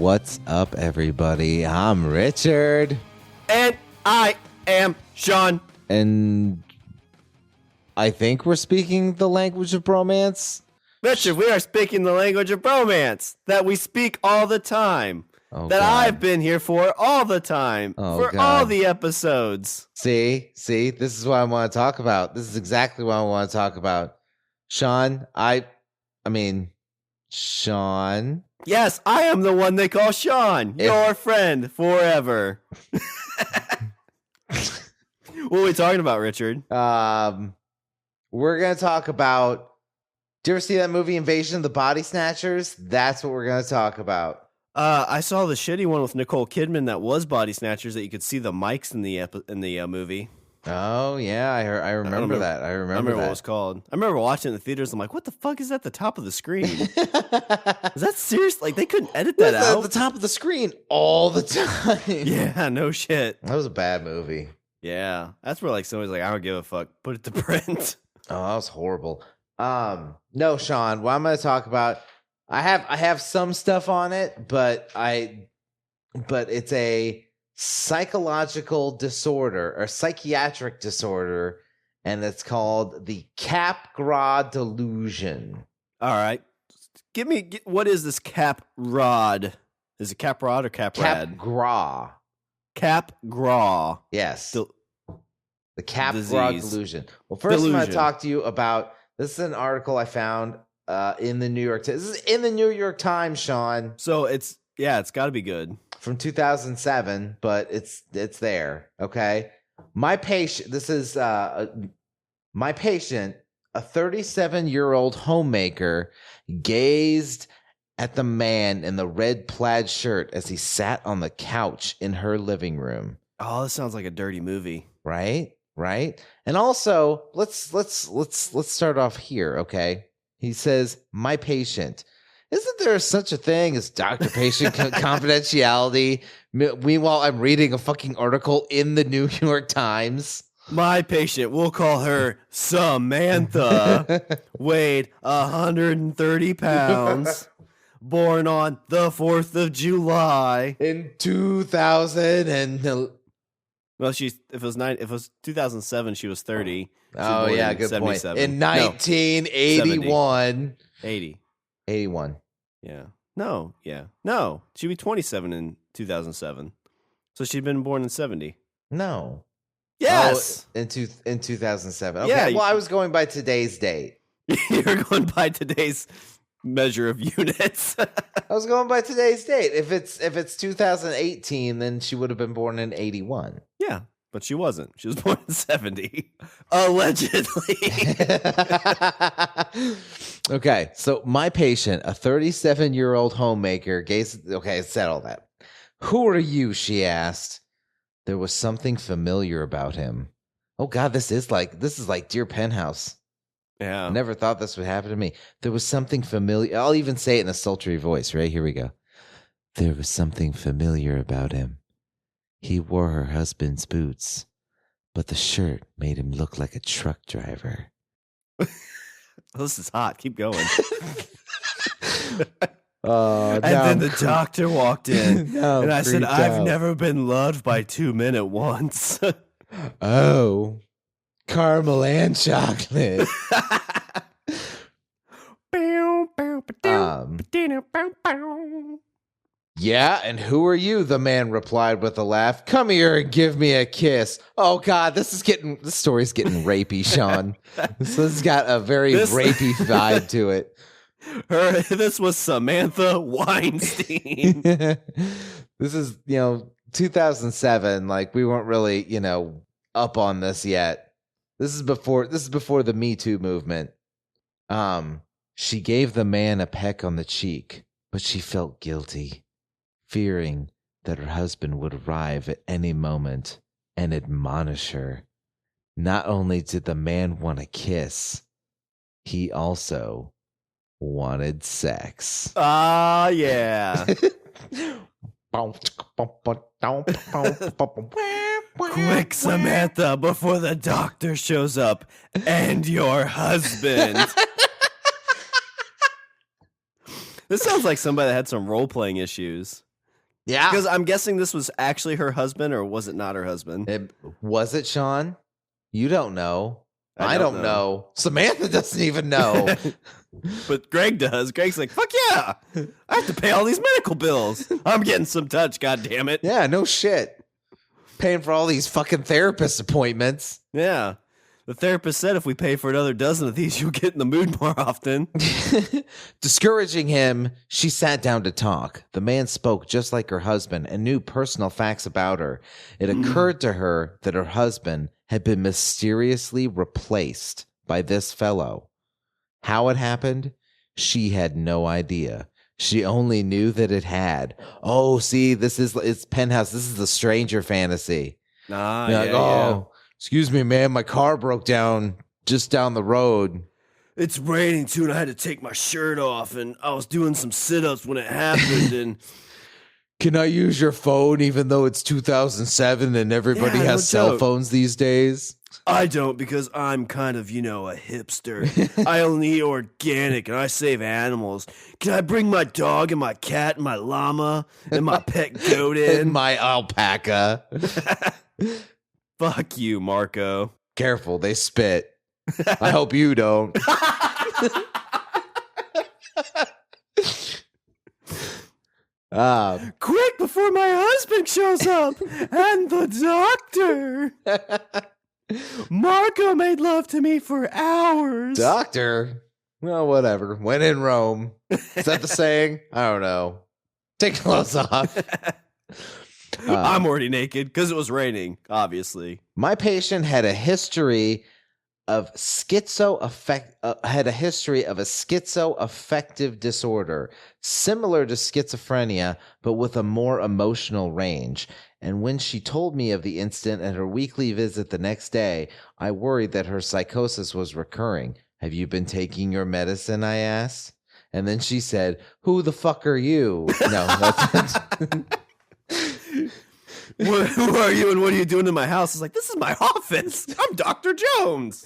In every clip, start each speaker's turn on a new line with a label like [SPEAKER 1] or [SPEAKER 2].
[SPEAKER 1] What's up, everybody? I'm Richard.
[SPEAKER 2] And I am Shawn.
[SPEAKER 1] And I think we're speaking the language of bromance.
[SPEAKER 2] Richard, we are speaking the language of bromance that we speak all the time.
[SPEAKER 1] Oh,
[SPEAKER 2] that
[SPEAKER 1] God.
[SPEAKER 2] I've been here for all the time.
[SPEAKER 1] Oh,
[SPEAKER 2] for
[SPEAKER 1] God.
[SPEAKER 2] all the episodes.
[SPEAKER 1] See, this is what I want to talk about. This is exactly what I want to talk about. Shawn, Shawn.
[SPEAKER 2] Yes, I am the one they call Shawn, your friend forever. What are we talking about, Richard?
[SPEAKER 1] We're going to talk about, do you ever see that movie Invasion of the Body Snatchers? That's what we're going to talk about.
[SPEAKER 2] I saw the shitty one with Nicole Kidman that was Body Snatchers that you could see the mics in the movie.
[SPEAKER 1] Oh, yeah, I remember that. I remember
[SPEAKER 2] what it was called. I remember watching it in the theaters. I'm like, what the fuck is at the top of the screen? Is that serious? Like, they couldn't edit that out?
[SPEAKER 1] At the top of the screen all the time.
[SPEAKER 2] Yeah, no shit.
[SPEAKER 1] That was a bad movie.
[SPEAKER 2] Yeah, that's where like somebody's like, I don't give a fuck. Put it to print.
[SPEAKER 1] Oh, that was horrible. No, Shawn, what I'm going to talk about, I have some stuff on it, but it's a psychological disorder or psychiatric disorder, and it's called the Capgras delusion.
[SPEAKER 2] All right, what is this Caprod? Is it Caprod or Caprad? Capgras.
[SPEAKER 1] Yes. The Capgras delusion. Well, first I'm going to talk to you about, this is an article I found in the New York Times. This is in the New York Times, Shawn.
[SPEAKER 2] So it's got to be good.
[SPEAKER 1] From 2007, but it's there, okay? My patient, a 37-year-old homemaker, gazed at the man in the red plaid shirt as he sat on the couch in her living room.
[SPEAKER 2] Oh, this sounds like a dirty movie.
[SPEAKER 1] Right? And also, let's start off here, okay? He says, my patient. Isn't there such a thing as doctor-patient confidentiality? Meanwhile, I'm reading a fucking article in the New York Times.
[SPEAKER 2] My patient, we'll call her Samantha, weighed 130 pounds, born on the 4th of July.
[SPEAKER 1] In 2000 and...
[SPEAKER 2] Well, if it was 2007, she was 30.
[SPEAKER 1] Oh, yeah, good point. In 1981. 81.
[SPEAKER 2] Yeah. No. She'd be 27 in 2007. So she'd been born in 70.
[SPEAKER 1] No.
[SPEAKER 2] Yes.
[SPEAKER 1] Oh, in 2007. Okay.
[SPEAKER 2] Yeah.
[SPEAKER 1] Well, I was going by today's date.
[SPEAKER 2] You're going by today's measure of units.
[SPEAKER 1] I was going by today's date. If it's 2018, then she would have been born in 81.
[SPEAKER 2] Yeah. But she wasn't. She was born in 70. Allegedly.
[SPEAKER 1] Okay, so my patient, a 37-year-old homemaker, gazed... Okay, said all that. Who are you, she asked. There was something familiar about him. Oh, God, this is like Dear Penthouse.
[SPEAKER 2] Yeah.
[SPEAKER 1] I never thought this would happen to me. There was something familiar. I'll even say it in a sultry voice, right? Here we go. There was something familiar about him. He wore her husband's boots, but the shirt made him look like a truck driver.
[SPEAKER 2] This is hot. Keep going.
[SPEAKER 1] And
[SPEAKER 2] then the doctor walked in, and I said, I've
[SPEAKER 1] out.
[SPEAKER 2] never been loved by two men at once.
[SPEAKER 1] Oh, caramel and chocolate. Yeah, and who are you? The man replied with a laugh. Come here and give me a kiss. Oh God, this story's getting rapey, Shawn. This has got a very rapey vibe to it.
[SPEAKER 2] This was Samantha Weinstein.
[SPEAKER 1] This is, 2007. Like, we weren't really, up on this yet. This is before the Me Too movement. She gave the man a peck on the cheek, but she felt guilty, fearing that her husband would arrive at any moment and admonish her. Not only did the man want a kiss, he also wanted sex.
[SPEAKER 2] Ah, yeah. Quick, Samantha, before the doctor shows up and your husband. This sounds like somebody that had some role-playing issues.
[SPEAKER 1] Yeah.
[SPEAKER 2] Because I'm guessing this was actually her husband, or was it not her husband?
[SPEAKER 1] Was it Shawn? You don't know. I
[SPEAKER 2] don't
[SPEAKER 1] don't know. Samantha doesn't even know.
[SPEAKER 2] But Greg does. Greg's like, fuck yeah. I have to pay all these medical bills. I'm getting some touch, God damn it.
[SPEAKER 1] Yeah, no shit. Paying for all these fucking therapist appointments.
[SPEAKER 2] Yeah. The therapist said if we pay for another dozen of these, you'll get in the mood more often.
[SPEAKER 1] Discouraging him, she sat down to talk. The man spoke just like her husband and knew personal facts about her. It occurred to her that her husband had been mysteriously replaced by this fellow. How it happened? She had no idea. She only knew that it had. Oh, see, it's Penthouse. This is the stranger fantasy.
[SPEAKER 2] Ah,
[SPEAKER 1] You're like, oh, excuse me, man. My car broke down just down the road.
[SPEAKER 2] It's raining too, and I had to take my shirt off, and I was doing some sit-ups when it happened, and
[SPEAKER 1] can I use your phone even though it's 2007 and everybody has cell phones these days?
[SPEAKER 2] I don't, because I'm kind of, a hipster. I only eat organic, and I save animals. Can I bring my dog and my cat and my llama and my pet goat in?
[SPEAKER 1] And my alpaca.
[SPEAKER 2] Fuck you, Marco.
[SPEAKER 1] Careful, they spit. I hope you don't.
[SPEAKER 2] Quick, before my husband shows up and the doctor. Marco made love to me for hours.
[SPEAKER 1] Doctor? Well, whatever. When in Rome. Is that the saying? I don't know. Take clothes off.
[SPEAKER 2] I'm already naked because it was raining, obviously.
[SPEAKER 1] My patient had a history of a schizoaffective disorder, similar to schizophrenia, but with a more emotional range. And when she told me of the incident at her weekly visit the next day, I worried that her psychosis was recurring. Have you been taking your medicine? I asked. And then she said, who the fuck are you? No, that's...
[SPEAKER 2] Who are you and what are you doing in my house? It's like, this is my office. I'm Dr. Jones.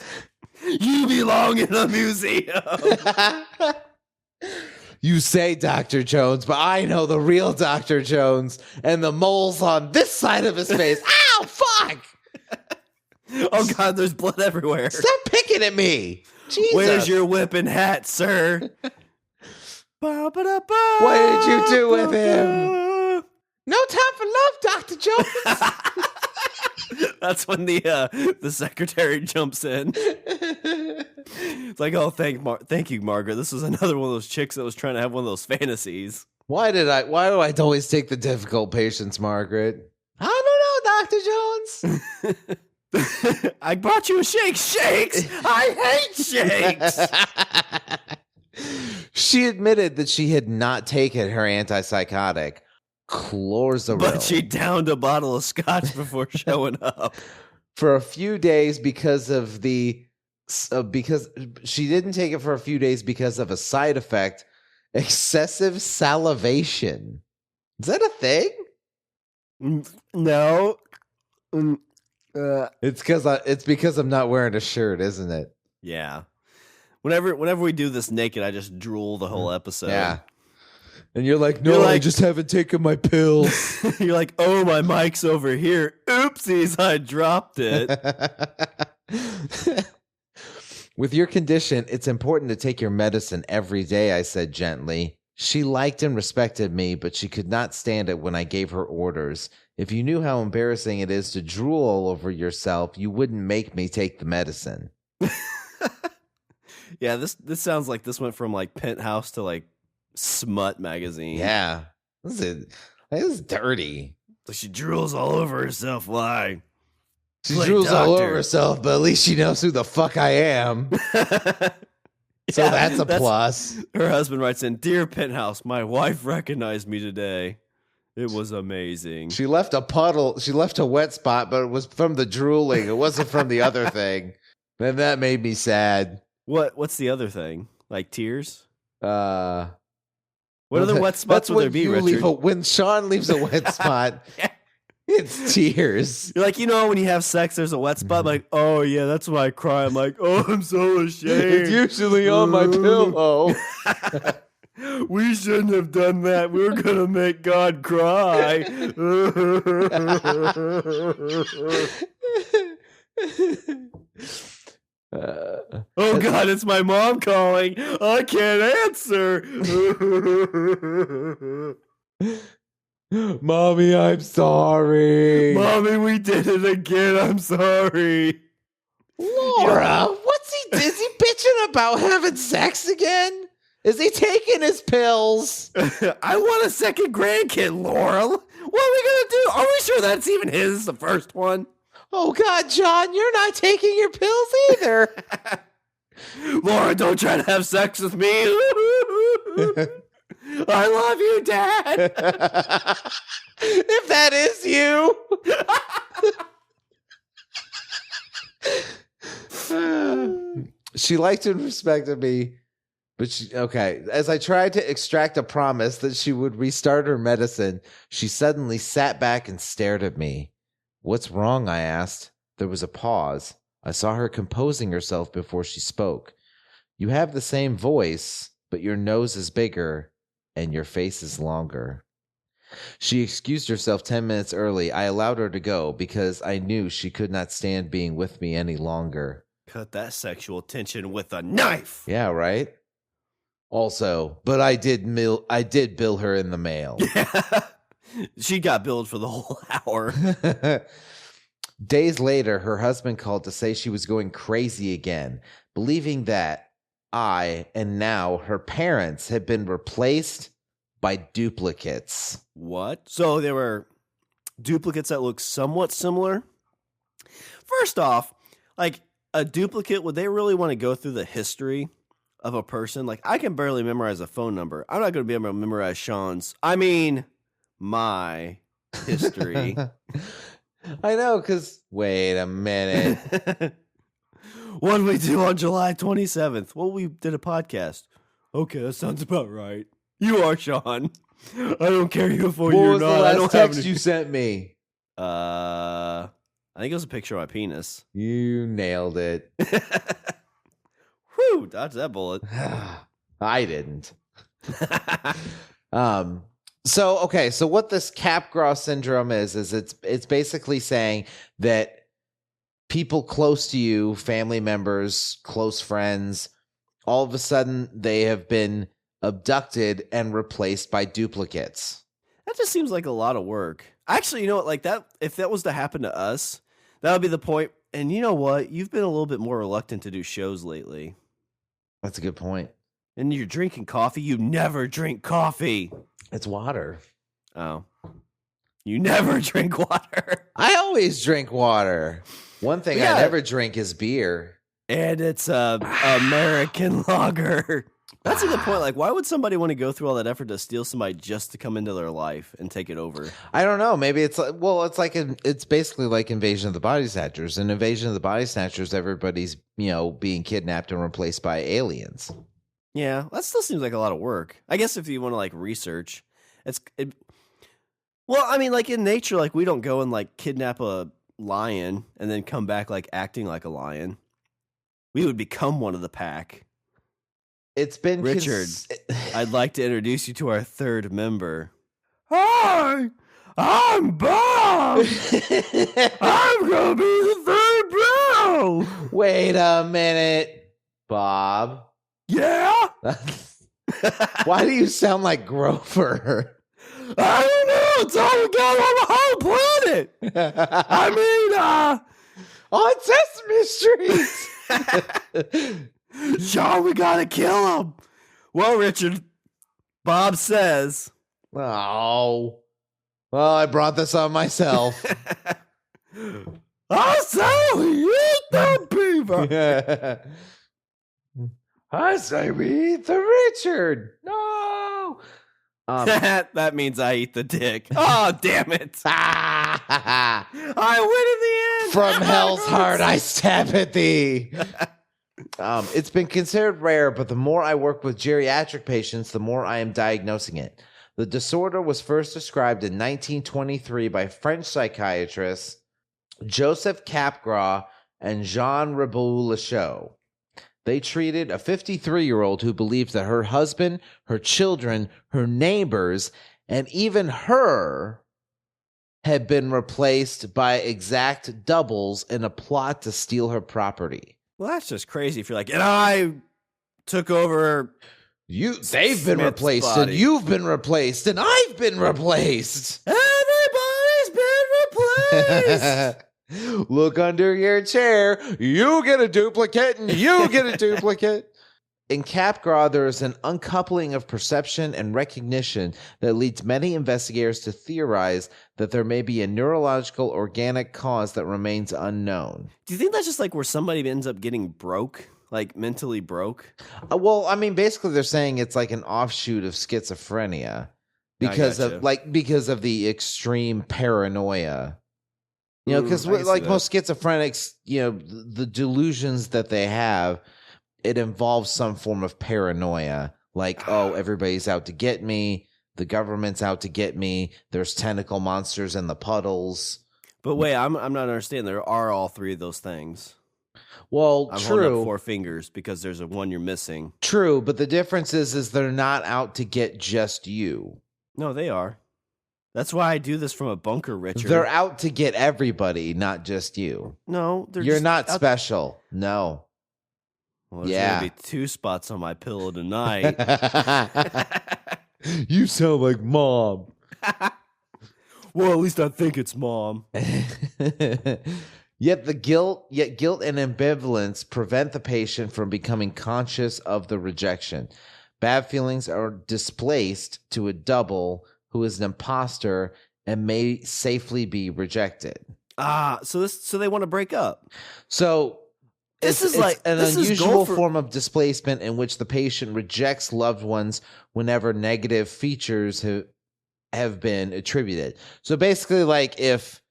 [SPEAKER 2] You belong in a museum.
[SPEAKER 1] You say Dr. Jones, but I know the real Dr. Jones and the moles on this side of his face. Ow, fuck!
[SPEAKER 2] Oh, God, there's blood everywhere.
[SPEAKER 1] Stop picking at me. Jesus.
[SPEAKER 2] Where's your whip and hat, sir?
[SPEAKER 1] What did you do with him? No time for love, Dr. Jones.
[SPEAKER 2] That's when the secretary jumps in. It's like, oh, thank you, Margaret. This was another one of those chicks that was trying to have one of those fantasies.
[SPEAKER 1] Why do I always take the difficult patients, Margaret? I don't know, Dr. Jones.
[SPEAKER 2] I brought you a shake. Shakes? I hate shakes.
[SPEAKER 1] She admitted that she had not taken her antipsychotic, Clozaril.
[SPEAKER 2] But she downed a bottle of scotch before showing up.
[SPEAKER 1] For a few days because she didn't take it for a few days because of a side effect, excessive salivation. Is that a thing?
[SPEAKER 2] No.
[SPEAKER 1] It's because I'm not wearing a shirt, isn't it?
[SPEAKER 2] Yeah. Whenever we do this naked, I just drool the whole episode.
[SPEAKER 1] Yeah. And you're like, no, I just haven't taken my pills.
[SPEAKER 2] You're like, oh, my mic's over here. Oopsies, I dropped it.
[SPEAKER 1] With your condition, it's important to take your medicine every day, I said gently. She liked and respected me, but she could not stand it when I gave her orders. If you knew how embarrassing it is to drool all over yourself, you wouldn't make me take the medicine.
[SPEAKER 2] Yeah, this sounds like this went from like Penthouse to like Smut magazine.
[SPEAKER 1] Yeah. This is dirty.
[SPEAKER 2] So she drools all over herself. Why?
[SPEAKER 1] She drools all over herself, but at least she knows who the fuck I am. So yeah, that's a plus.
[SPEAKER 2] Her husband writes in, Dear Penthouse, my wife recognized me today. It was amazing.
[SPEAKER 1] She left a wet spot, but it was from the drooling. It wasn't from the other thing. And that made me sad.
[SPEAKER 2] What's the other thing? Like tears?
[SPEAKER 1] What
[SPEAKER 2] other wet spots would there be, Richard?
[SPEAKER 1] When Shawn leaves a wet spot, it's tears.
[SPEAKER 2] You're like, when you have sex, there's a wet spot. I'm like, oh, yeah, that's why I cry. I'm like, oh, I'm so ashamed.
[SPEAKER 1] It's usually on my pillow.
[SPEAKER 2] We shouldn't have done that. We were going to make God cry. Oh, God, it's my mom calling. I can't answer.
[SPEAKER 1] Mommy, I'm sorry.
[SPEAKER 2] Mommy, we did it again. I'm sorry.
[SPEAKER 1] Laura, is he bitching about having sex again? Is he taking his pills?
[SPEAKER 2] I want a second grandkid, Laura. What are we going to do? Are we sure that's even his, the first one?
[SPEAKER 1] Oh, God, John, you're not taking your pills either.
[SPEAKER 2] Laura, don't try to have sex with me. I love you, Dad.
[SPEAKER 1] If that is you. She liked and respected me, but as I tried to extract a promise that she would restart her medicine, she suddenly sat back and stared at me. What's wrong? I asked. There was a pause. I saw her composing herself before she spoke. You have the same voice, but your nose is bigger and your face is longer. She excused herself 10 minutes early. I allowed her to go because I knew she could not stand being with me any longer.
[SPEAKER 2] Cut that sexual tension with a knife.
[SPEAKER 1] Yeah, right? Also, but I did bill her in the mail.
[SPEAKER 2] She got billed for the whole hour.
[SPEAKER 1] Days later, her husband called to say she was going crazy again, believing that I and now her parents had been replaced by duplicates.
[SPEAKER 2] What? So there were duplicates that look somewhat similar? First off, like a duplicate, would they really want to go through the history of a person? Like, I can barely memorize a phone number. I'm not going to be able to memorize my history.
[SPEAKER 1] I know, because wait a minute.
[SPEAKER 2] What did we do on July 27th? Well, we did a podcast. Okay, that sounds about right. You are Shawn. I don't care you for you or not.
[SPEAKER 1] What was the last text you sent me?
[SPEAKER 2] I think it was a picture of my penis.
[SPEAKER 1] You nailed it.
[SPEAKER 2] Whew, dodged that bullet.
[SPEAKER 1] I didn't. So what this Capgras syndrome is it's basically saying that people close to you, family members, close friends, all of a sudden they have been abducted and replaced by duplicates.
[SPEAKER 2] That just seems like a lot of work. Actually, you know what? Like that, if that was to happen to us, that would be the point. And you know what? You've been a little bit more reluctant to do shows lately.
[SPEAKER 1] That's a good point.
[SPEAKER 2] And you're drinking coffee. You never drink coffee.
[SPEAKER 1] It's water.
[SPEAKER 2] Oh. You never drink water.
[SPEAKER 1] I always drink water. One thing I never drink is beer.
[SPEAKER 2] And it's American lager. That's a good point. Like, why would somebody want to go through all that effort to steal somebody just to come into their life and take it over?
[SPEAKER 1] I don't know. Maybe it's it's basically like Invasion of the Body Snatchers. In Invasion of the Body Snatchers, everybody's, being kidnapped and replaced by aliens.
[SPEAKER 2] Yeah, that still seems like a lot of work. I guess if you want to like research, well, I mean, like in nature, like we don't go and like kidnap a lion and then come back like acting like a lion. We would become one of the pack.
[SPEAKER 1] It's been
[SPEAKER 2] Richard. I'd like to introduce you to our third member. Hi, I'm Bob. I'm gonna be the third bro.
[SPEAKER 1] Wait a minute, Bob.
[SPEAKER 2] Yeah.
[SPEAKER 1] Why do you sound like Grover?
[SPEAKER 2] I don't know. It's all we got on the whole planet. I mean,
[SPEAKER 1] on Sesame Street.
[SPEAKER 2] Shawn, we gotta kill him. Well, Richard, Bob says.
[SPEAKER 1] Oh. Well, I brought this on myself.
[SPEAKER 2] I say we eat the beaver.
[SPEAKER 1] I say we eat the Richard. No.
[SPEAKER 2] That means I eat the dick. Oh, damn it. I win in the end.
[SPEAKER 1] From hell's heart, I stab at thee. It's been considered rare, but the more I work with geriatric patients, the more I am diagnosing it. The disorder was first described in 1923 by French psychiatrists Joseph Capgras and Jean Riboud-Lachaud. They treated a 53-year-old who believes that her husband, her children, her neighbors, and even her had been replaced by exact doubles in a plot to steal her property.
[SPEAKER 2] Well, that's just crazy if you're like, and I took over.
[SPEAKER 1] They've been replaced, body. And you've been replaced, and I've been replaced.
[SPEAKER 2] Everybody's been replaced.
[SPEAKER 1] Look under your chair. You get a duplicate, and you get a duplicate. In Capgras, there is an uncoupling of perception and recognition that leads many investigators to theorize that there may be a neurological organic cause that remains unknown.
[SPEAKER 2] Do you think that's just like where somebody ends up getting broke? Like mentally broke?
[SPEAKER 1] Well, I mean, basically they're saying it's like an offshoot of schizophrenia because of the extreme paranoia. You know, because like most schizophrenics, you know, the delusions that they have, it involves some form of paranoia. Like, oh, everybody's out to get me. The government's out to get me. There's tentacle monsters in the puddles.
[SPEAKER 2] But wait, I'm not understanding. There are all three of those things.
[SPEAKER 1] Well,
[SPEAKER 2] I'm
[SPEAKER 1] true.
[SPEAKER 2] holding up 4 fingers because there's a one you're missing.
[SPEAKER 1] True, but the difference is they're not out to get just you.
[SPEAKER 2] No, they are. That's why I do this from a bunker, Richard.
[SPEAKER 1] They're out to get everybody, not just you.
[SPEAKER 2] No,
[SPEAKER 1] you're not special. No.
[SPEAKER 2] Well, there's gonna be 2 spots on my pillow tonight.
[SPEAKER 1] You sound like Mom.
[SPEAKER 2] Well, at least I think it's Mom.
[SPEAKER 1] Yet guilt and ambivalence prevent the patient from becoming conscious of the rejection. Bad feelings are displaced to a double who is an imposter and may safely be rejected.
[SPEAKER 2] So they want to break up.
[SPEAKER 1] So it's an unusual form of displacement in which the patient rejects loved ones whenever negative features have been attributed. So basically, like if,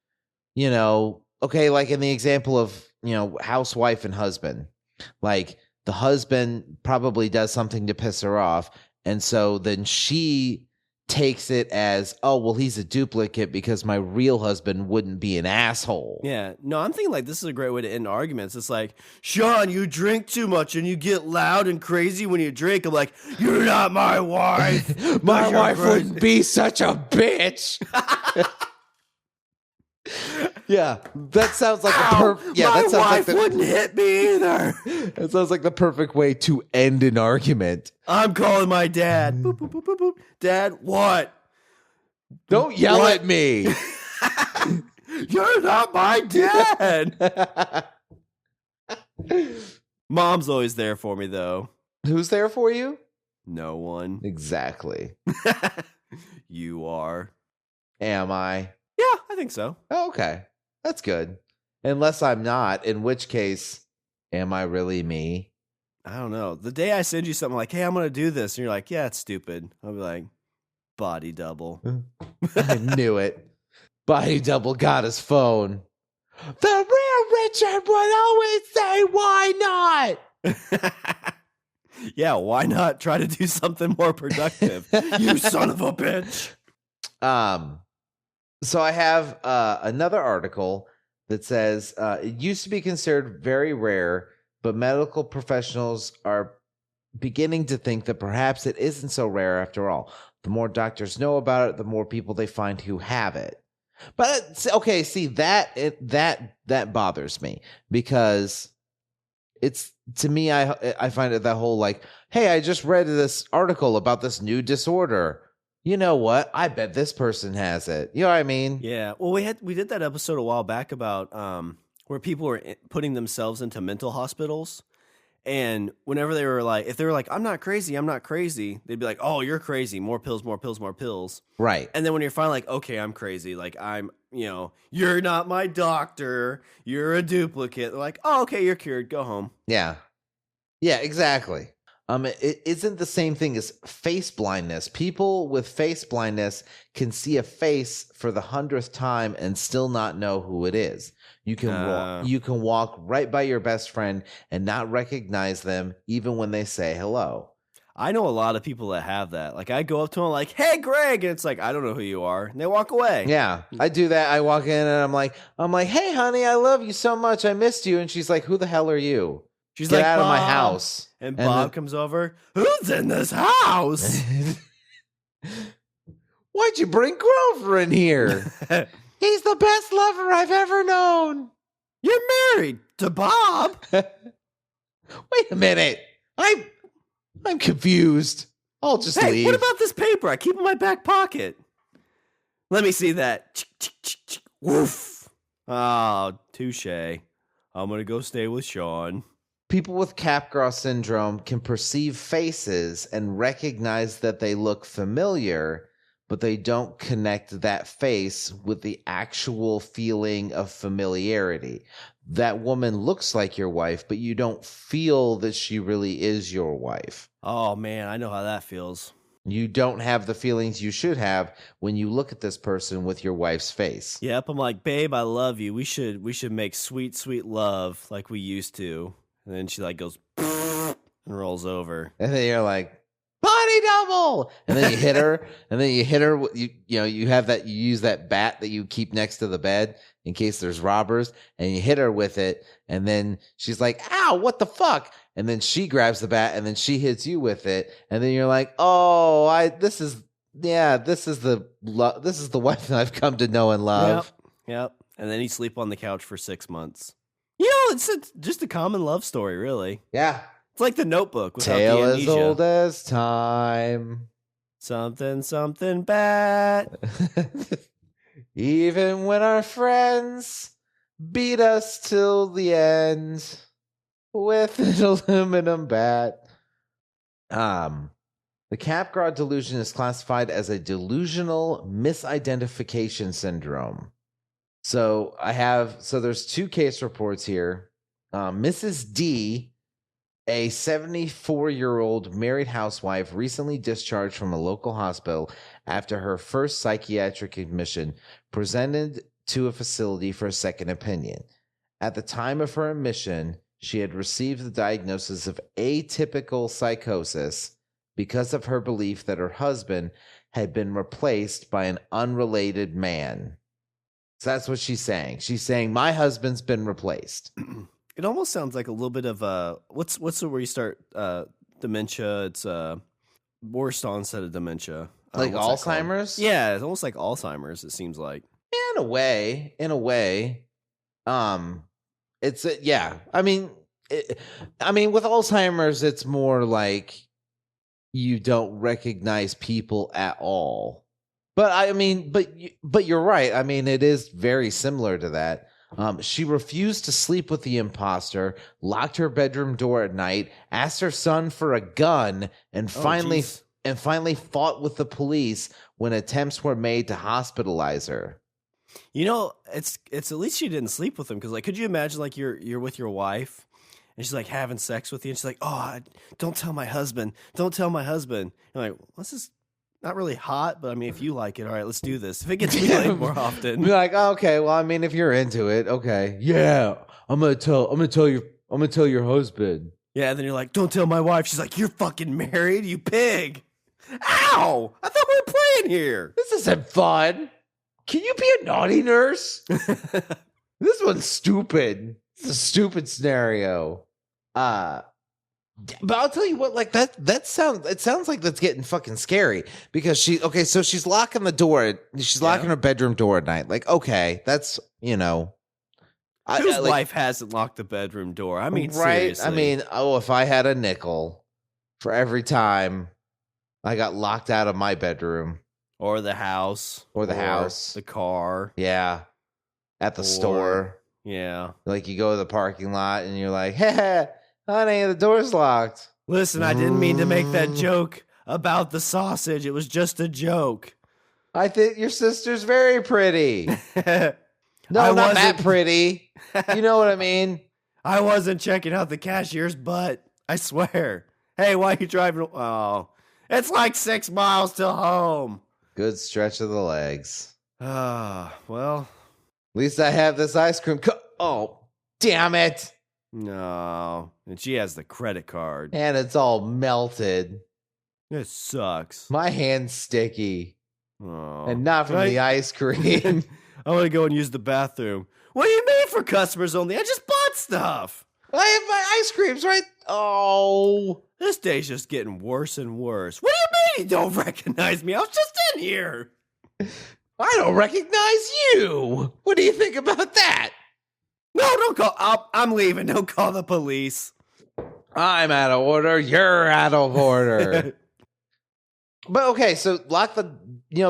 [SPEAKER 1] you know, okay, like in the example of, you know, housewife and husband, like the husband probably does something to piss her off. And so then she takes it as, oh, well, he's a duplicate because my real husband wouldn't be an asshole.
[SPEAKER 2] Yeah. No, I'm thinking like this is a great way to end arguments. It's like, Shawn, you drink too much and you get loud and crazy when you drink. I'm like, you're not my wife.
[SPEAKER 1] My wife wouldn't be such a bitch. Yeah, that sounds like
[SPEAKER 2] my wife wouldn't hit me either.
[SPEAKER 1] That sounds like the perfect way to end an argument.
[SPEAKER 2] I'm calling my dad. Boop, boop, boop, boop, boop. Dad, what?
[SPEAKER 1] Don't yell at me.
[SPEAKER 2] You're not my dad. Mom's always there for me, though.
[SPEAKER 1] Who's there for you?
[SPEAKER 2] No one.
[SPEAKER 1] Exactly.
[SPEAKER 2] You are.
[SPEAKER 1] Am I?
[SPEAKER 2] Yeah, I think so.
[SPEAKER 1] Oh, okay. That's good. Unless I'm not, in which case, am I really me?
[SPEAKER 2] I don't know. The day I send you something like, hey, I'm going to do this, and you're like, yeah, it's stupid. I'll be like, body double.
[SPEAKER 1] I knew it. Body double got his phone. The real Richard would always say, why not?
[SPEAKER 2] Yeah, why not try to do something more productive? You son of a bitch.
[SPEAKER 1] So I have another article that says it used to be considered very rare, but medical professionals are beginning to think that perhaps it isn't so rare after all. The more doctors know about it, the more people they find who have it. But okay, see that bothers me because it's, to me, I find it that whole like, hey, I just read this article about this new disorder. You know what? I bet this person has it. You know what I mean?
[SPEAKER 2] Yeah. Well, we did that episode a while back about where people were putting themselves into mental hospitals, and whenever they were like, if they were like, I'm not crazy, they'd be like, oh, you're crazy, more pills, more pills, more pills.
[SPEAKER 1] Right.
[SPEAKER 2] And then when you're finally like, okay, I'm crazy, like I'm, you know, you're not my doctor, you're a duplicate. They're like, oh, okay, you're cured, go home.
[SPEAKER 1] Yeah. Yeah, exactly. It isn't the same thing as face blindness. People with face blindness can see a face for the 100th time and still not know who it is. You can walk right by your best friend and not recognize them even when they say hello.
[SPEAKER 2] I know a lot of people that have that. Like I go up to them like, "Hey, Greg," and it's like, "I don't know who you are," and they walk away.
[SPEAKER 1] Yeah, I do that. I walk in and I'm like, "Hey, honey, I love you so much. I missed you," and she's like, "Who the hell are you?"
[SPEAKER 2] She's
[SPEAKER 1] Get
[SPEAKER 2] like,
[SPEAKER 1] out of my
[SPEAKER 2] "Bob."
[SPEAKER 1] house.
[SPEAKER 2] And Bob comes over. Who's in this house?
[SPEAKER 1] Why'd you bring Grover in here? He's the best lover I've ever known.
[SPEAKER 2] You're married to Bob.
[SPEAKER 1] Wait a minute. I'm confused. I'll just
[SPEAKER 2] Hey,
[SPEAKER 1] leave.
[SPEAKER 2] what about this paper? I keep in my back pocket. Let me see that. Woof. Oh, touche. I'm going to go stay with Shawn.
[SPEAKER 1] People with Capgras syndrome can perceive faces and recognize that they look familiar, but they don't connect that face with the actual feeling of familiarity. That woman looks like your wife, but you don't feel that she really is your wife.
[SPEAKER 2] Oh, man, I know how that feels.
[SPEAKER 1] You don't have the feelings you should have when you look at this person with your wife's face.
[SPEAKER 2] Yep, I'm like, babe, I love you. We should make sweet, sweet love like we used to. And then she like goes and rolls over.
[SPEAKER 1] And then you're like, body double. And then you hit her. And then you hit her. You use that bat that you keep next to the bed in case there's robbers. And you hit her with it. And then she's like, ow, what the fuck? And then she grabs the bat and then she hits you with it. And then you're like, oh, this is the wife that I've come to know and love.
[SPEAKER 2] Yep. And then you sleep on the couch for 6 months. You know, it's just a common love story, really.
[SPEAKER 1] Yeah.
[SPEAKER 2] It's like The Notebook without
[SPEAKER 1] Tale
[SPEAKER 2] the
[SPEAKER 1] as
[SPEAKER 2] amnesia.
[SPEAKER 1] old as time.
[SPEAKER 2] Something bad.
[SPEAKER 1] Even when our friends beat us till the end with an aluminum bat. The Capgras delusion is classified as a delusional misidentification syndrome. So there's 2 case reports here. Mrs. D, a 74-year-old married housewife, recently discharged from a local hospital after her first psychiatric admission, presented to a facility for a second opinion. At the time of her admission, she had received the diagnosis of atypical psychosis because of her belief that her husband had been replaced by an unrelated man. So that's what she's saying. She's saying, my husband's been replaced.
[SPEAKER 2] It almost sounds like a little bit of what's the where you start dementia? It's worst onset of dementia.
[SPEAKER 1] Like Alzheimer's?
[SPEAKER 2] Yeah, it's almost like Alzheimer's, it seems like.
[SPEAKER 1] In a way. It's yeah. I mean, with Alzheimer's, it's more like you don't recognize people at all. But you're right. I mean, it is very similar to that. She refused to sleep with the imposter, locked her bedroom door at night, asked her son for a gun, and finally fought with the police when attempts were made to hospitalize her.
[SPEAKER 2] You know, it's at least she didn't sleep with him, because like, could you imagine like you're with your wife and she's like having sex with you and she's like, oh, don't tell my husband. You're like, what's this? Not really hot, but I mean, if you like it, all right, let's do this. If it gets me laid more often,
[SPEAKER 1] be like, oh, okay, well, I mean, if you're into it, okay, yeah, I'm gonna tell your husband.
[SPEAKER 2] Yeah, and then you're like, don't tell my wife. She's like, you're fucking married, you pig. Ow! I thought we were playing here.
[SPEAKER 1] This isn't fun. Can you be a naughty nurse? This one's stupid. It's a stupid scenario. But I'll tell you what, like it sounds like that's getting fucking scary, because so she's locking the door. She's locking her bedroom door at night. Like, okay, that's,
[SPEAKER 2] whose wife hasn't locked the bedroom door? I mean,
[SPEAKER 1] right?
[SPEAKER 2] seriously.
[SPEAKER 1] I mean, if I had a nickel for every time I got locked out of my bedroom,
[SPEAKER 2] or the house,
[SPEAKER 1] or the
[SPEAKER 2] car,
[SPEAKER 1] yeah, at the store,
[SPEAKER 2] yeah,
[SPEAKER 1] like you go to the parking lot and you're like, hey, honey, the door's locked.
[SPEAKER 2] Listen, I didn't mean to make that joke about the sausage. It was just a joke.
[SPEAKER 1] I think your sister's very pretty. No, not that pretty. You know what I mean?
[SPEAKER 2] I wasn't checking out the cashier's butt. I swear. Hey, why are you driving? Oh, it's like 6 miles to home.
[SPEAKER 1] Good stretch of the legs.
[SPEAKER 2] Well.
[SPEAKER 1] At least I have this ice cream. Oh, damn it.
[SPEAKER 2] No. And she has the credit card.
[SPEAKER 1] And it's all melted.
[SPEAKER 2] It sucks.
[SPEAKER 1] My hand's sticky.
[SPEAKER 2] Oh.
[SPEAKER 1] And not from the ice cream.
[SPEAKER 2] I want to go and use the bathroom. What do you mean for customers only? I just bought stuff.
[SPEAKER 1] I have my ice creams right. Oh.
[SPEAKER 2] This day's just getting worse and worse. What do you mean you don't recognize me? I was just in here.
[SPEAKER 1] I don't recognize you. What do you think about that?
[SPEAKER 2] No, don't call. I'm leaving. Don't call the police.
[SPEAKER 1] I'm out of order. You're out of order. But okay, so lock the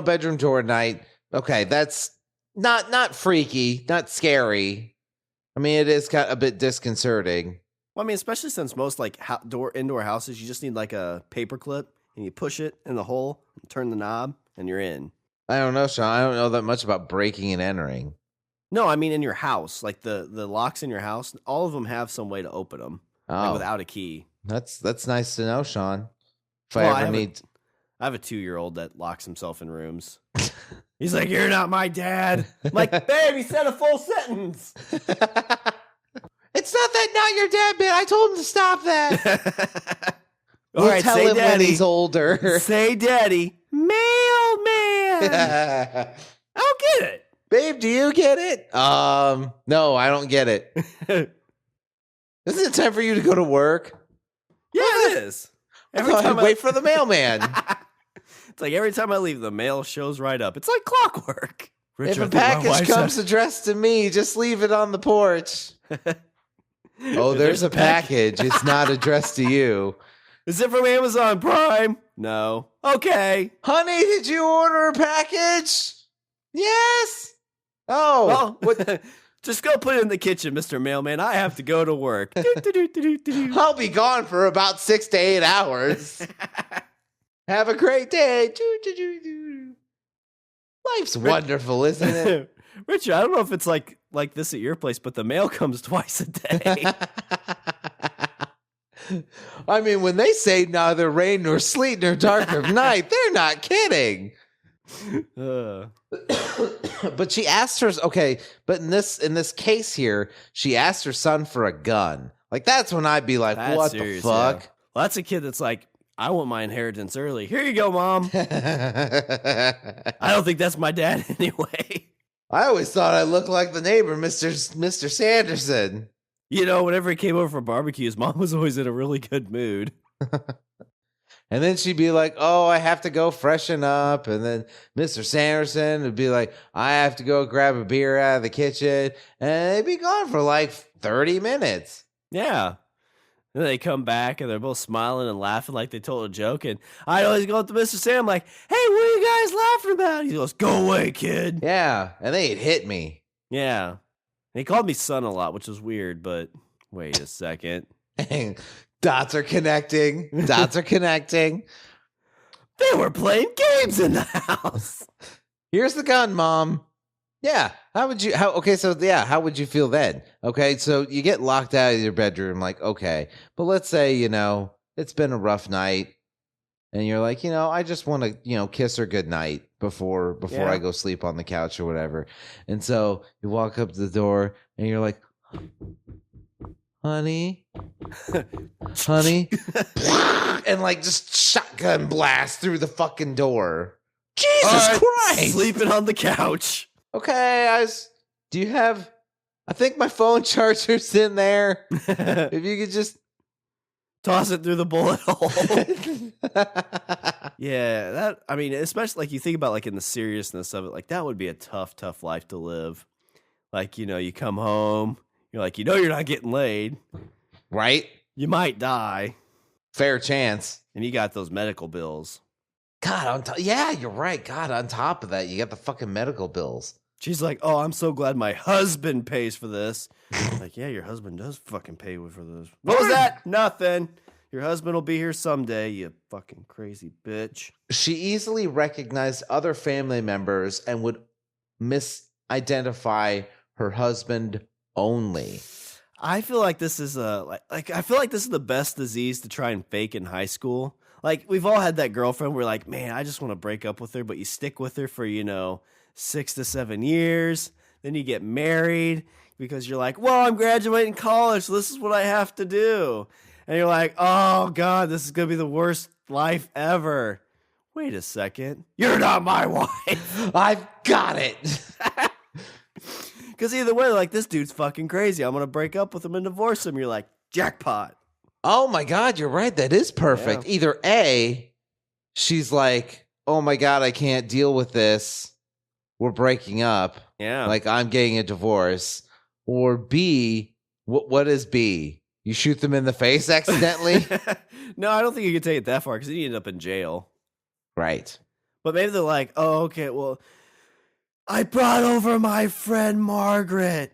[SPEAKER 1] bedroom door at night. Okay, that's not freaky, not scary. I mean, it is kind of a bit disconcerting.
[SPEAKER 2] Well, I mean, especially since most like indoor houses, you just need like a paper clip and you push it in the hole, and turn the knob, and you're in.
[SPEAKER 1] I don't know, Sean. I don't know that much about breaking and entering.
[SPEAKER 2] No, I mean in your house, like the locks in your house, all of them have some way to open them like without a key.
[SPEAKER 1] That's nice to know, Sean. If
[SPEAKER 2] Well,
[SPEAKER 1] I ever need.
[SPEAKER 2] I have a 2-year-old that locks himself in rooms. He's like, "You're not my dad." I'm like, "Babe, he said a full sentence."
[SPEAKER 1] It's not that not your dad, man. I told him to stop that.
[SPEAKER 2] All right,
[SPEAKER 1] tell
[SPEAKER 2] say
[SPEAKER 1] him
[SPEAKER 2] daddy.
[SPEAKER 1] when he's older.
[SPEAKER 2] Say daddy. Mailman. I don't get it.
[SPEAKER 1] Babe, do you get it? No, I don't get it. Isn't it time for you to go to work?
[SPEAKER 2] Yeah, it is. Every time I
[SPEAKER 1] wait for the mailman.
[SPEAKER 2] It's like every time I leave, the mail shows right up. It's like clockwork.
[SPEAKER 1] If a package comes addressed to me, just leave it on the porch. Oh, there's a package. It's not addressed to you.
[SPEAKER 2] Is it from Amazon Prime? No. Okay.
[SPEAKER 1] Honey, did you order a package? Yes. Oh,
[SPEAKER 2] well, just go put it in the kitchen, Mr. Mailman. I have to go to work.
[SPEAKER 1] I'll be gone for about 6 to 8 hours. Have a great day. Life's wonderful, isn't it?
[SPEAKER 2] Richard, I don't know if it's like this at your place, but the mail comes twice a day.
[SPEAKER 1] I mean, when they say neither rain nor sleet nor dark of night, they're not kidding. But she asked her, okay, but in this case here, she asked her son for a gun. Like, that's when I'd be like, that's what serious, the fuck?
[SPEAKER 2] Yeah. Well, that's a kid that's like, I want my inheritance early. Here you go, Mom. I don't think that's my dad anyway.
[SPEAKER 1] I always thought I looked like the neighbor, Mr. Sanderson.
[SPEAKER 2] You know, whenever he came over for barbecue, his mom was always in a really good mood.
[SPEAKER 1] And then she'd be like, oh, I have to go freshen up. And then Mr. Sanderson would be like, I have to go grab a beer out of the kitchen. And they'd be gone for like 30 minutes.
[SPEAKER 2] Yeah. And they come back and they're both smiling and laughing like they told a joke. And I always go up to Mr. Sam like, hey, what are you guys laughing about? He goes, go away, kid.
[SPEAKER 1] Yeah. And they'd hit me.
[SPEAKER 2] Yeah. And he called me son a lot, which was weird, but wait a second.
[SPEAKER 1] Dots are connecting. Dots are connecting.
[SPEAKER 2] They were playing games in the house.
[SPEAKER 1] Here's the gun, Mom. Yeah. How would you feel then? Okay, so you get locked out of your bedroom, like, okay. But let's say, it's been a rough night. And you're like, I just want to, kiss her goodnight before I go sleep on the couch or whatever. And so you walk up to the door and you're like, honey, and like just shotgun blast through the fucking door. Jesus Christ!
[SPEAKER 2] Sleeping on the couch.
[SPEAKER 1] Okay, do you have? I think my phone charger's in there. If you could just
[SPEAKER 2] toss it through the bullet hole. Yeah, especially like you think about like in the seriousness of it, like that would be a tough life to live. Like, you come home, you're like, you're not getting laid.
[SPEAKER 1] Right?
[SPEAKER 2] You might die.
[SPEAKER 1] Fair chance.
[SPEAKER 2] And you got those medical bills.
[SPEAKER 1] God, yeah, you're right. God, on top of that, you got the fucking medical bills.
[SPEAKER 2] She's like, oh, I'm so glad my husband pays for this. Like, yeah, your husband does fucking pay for this. What was that? Nothing. Your husband will be here someday, you fucking crazy bitch.
[SPEAKER 1] She easily recognized other family members and would misidentify her husband only.
[SPEAKER 2] I feel like this is I feel like this is the best disease to try and fake in high school. Like, we've all had that girlfriend where like, man, I just want to break up with her, but you stick with her for, 6 to 7 years. Then you get married because you're like, well, I'm graduating college, so this is what I have to do. And you're like, oh, God, this is going to be the worst life ever. Wait a second. You're not my wife.
[SPEAKER 1] I've got it.
[SPEAKER 2] Because either way, like, this dude's fucking crazy. I'm going to break up with him and divorce him. You're like, Jackpot.
[SPEAKER 1] Oh my God, you're right. That is perfect.
[SPEAKER 2] Yeah.
[SPEAKER 1] Either A, she's like, oh my God, I can't deal with this. We're breaking up.
[SPEAKER 2] Yeah.
[SPEAKER 1] Like I'm getting a divorce. Or B, what is B? You shoot them in the face accidentally?
[SPEAKER 2] No, I don't think you can take it that far because he ended up in jail.
[SPEAKER 1] Right.
[SPEAKER 2] But maybe they're like, oh, okay, well, I brought over my friend Margaret.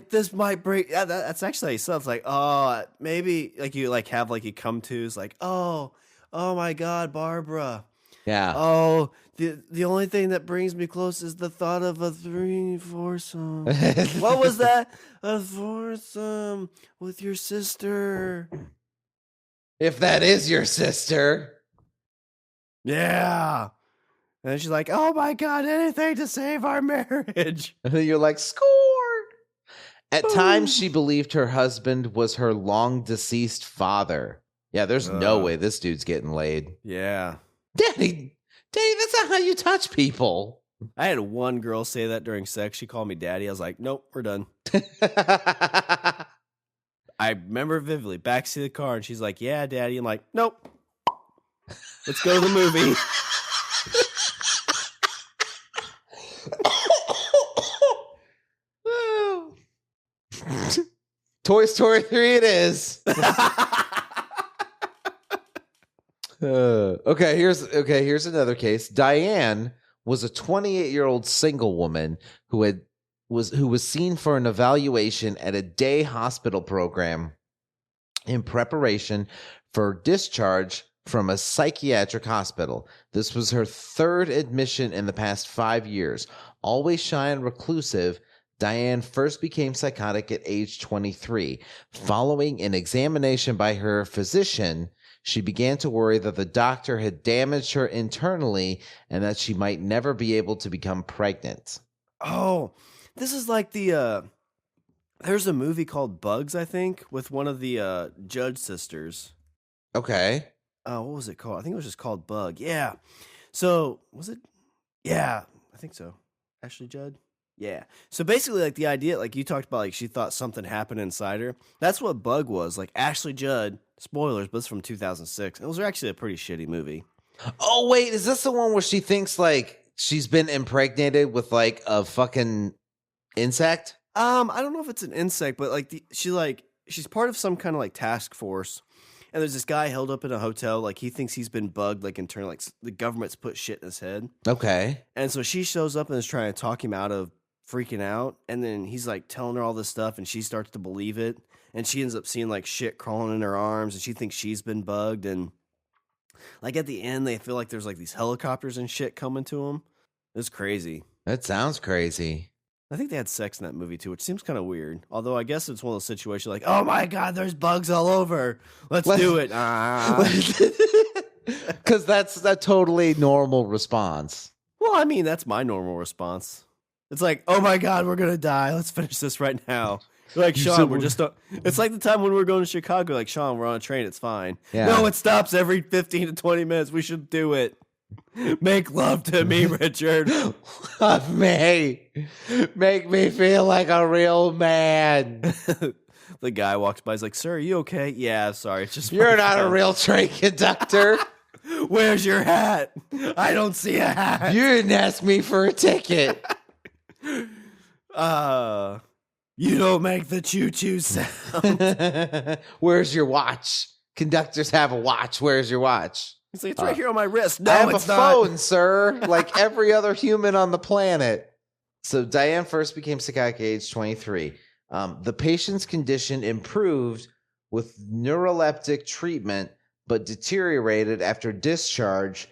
[SPEAKER 2] This might break. Yeah, that's actually stuff like, oh, maybe like you like have like you come to is like, oh my God, Barbara.
[SPEAKER 1] Yeah.
[SPEAKER 2] Oh, the only thing that brings me close is the thought of a foursome. What was that? A foursome with your sister.
[SPEAKER 1] If that is your sister.
[SPEAKER 2] Yeah. And then she's like, oh my God, anything to save our marriage.
[SPEAKER 1] And then you're like, score. At times, she believed her husband was her long deceased father. Yeah, there's no way this dude's getting laid.
[SPEAKER 2] Yeah.
[SPEAKER 1] Daddy, that's not how you touch people.
[SPEAKER 2] I had one girl say that during sex. She called me daddy. I was like, nope, we're done. I remember vividly, backseat of the car, and she's like, yeah, daddy. I'm like, nope. Let's go to the movie.
[SPEAKER 1] Toy Story 3 it is. Okay, here's another case. Diane was a 28-year-old single woman who was seen for an evaluation at a day hospital program in preparation for discharge from a psychiatric hospital. This was her third admission in the past 5 years. Always shy and reclusive, Diane first became psychotic at age 23. Following an examination by her physician, she began to worry that the doctor had damaged her internally and that she might never be able to become pregnant.
[SPEAKER 2] Oh, this is like the there's a movie called Bugs, I think, with one of the Judge sisters.
[SPEAKER 1] Okay.
[SPEAKER 2] What was it called? I think it was just called Bug. Yeah. So, was it? Yeah, I think so. Ashley Judd? Yeah. So basically, like the idea, like you talked about, like she thought something happened inside her. That's what Bug was. Like Ashley Judd, spoilers, but it's from 2006. It was actually a pretty shitty movie.
[SPEAKER 1] Oh, wait, is this the one where she thinks like she's been impregnated with like a fucking insect?
[SPEAKER 2] I don't know if it's an insect, but like she's part of some kind of like task force. And there's this guy held up in a hotel, like he thinks he's been bugged, like internally, like the government's put shit in his head.
[SPEAKER 1] Okay.
[SPEAKER 2] And so she shows up and is trying to talk him out of freaking out. And then he's like telling her all this stuff and she starts to believe it. And she ends up seeing like shit crawling in her arms and she thinks she's been bugged. And like at the end, they feel like there's like these helicopters and shit coming to them. It's crazy.
[SPEAKER 1] That sounds crazy.
[SPEAKER 2] I think they had sex in that movie too, which seems kind of weird. Although I guess it's one of those situations like, oh my God, there's bugs all over. Let's do it.
[SPEAKER 1] Because that's a totally normal response.
[SPEAKER 2] Well, I mean, that's my normal response. It's like, oh my God, we're going to die. Let's finish this right now. Like, Shawn, we're just, it's like the time when we were going to Chicago, like, Shawn, we're on a train. It's fine. Yeah. No, it stops every 15 to 20 minutes. We should do it. Make love to me, Richard.
[SPEAKER 1] Love me. Make me feel like a real man.
[SPEAKER 2] The guy walks by. He's like, sir, are you okay? Yeah, sorry. It's just
[SPEAKER 1] you're not a real train conductor.
[SPEAKER 2] Where's your hat? I don't see a hat.
[SPEAKER 1] You didn't ask me for a ticket.
[SPEAKER 2] You don't make the choo-choo sound.
[SPEAKER 1] Where's your watch? Conductors have a watch. Where's your watch?
[SPEAKER 2] He's like, it's right here on my wrist. No,
[SPEAKER 1] I have
[SPEAKER 2] it's
[SPEAKER 1] a
[SPEAKER 2] not.
[SPEAKER 1] phone, sir, like every other human on the planet. So Diane first became psychotic at age 23. The patient's condition improved with neuroleptic treatment, but deteriorated after discharge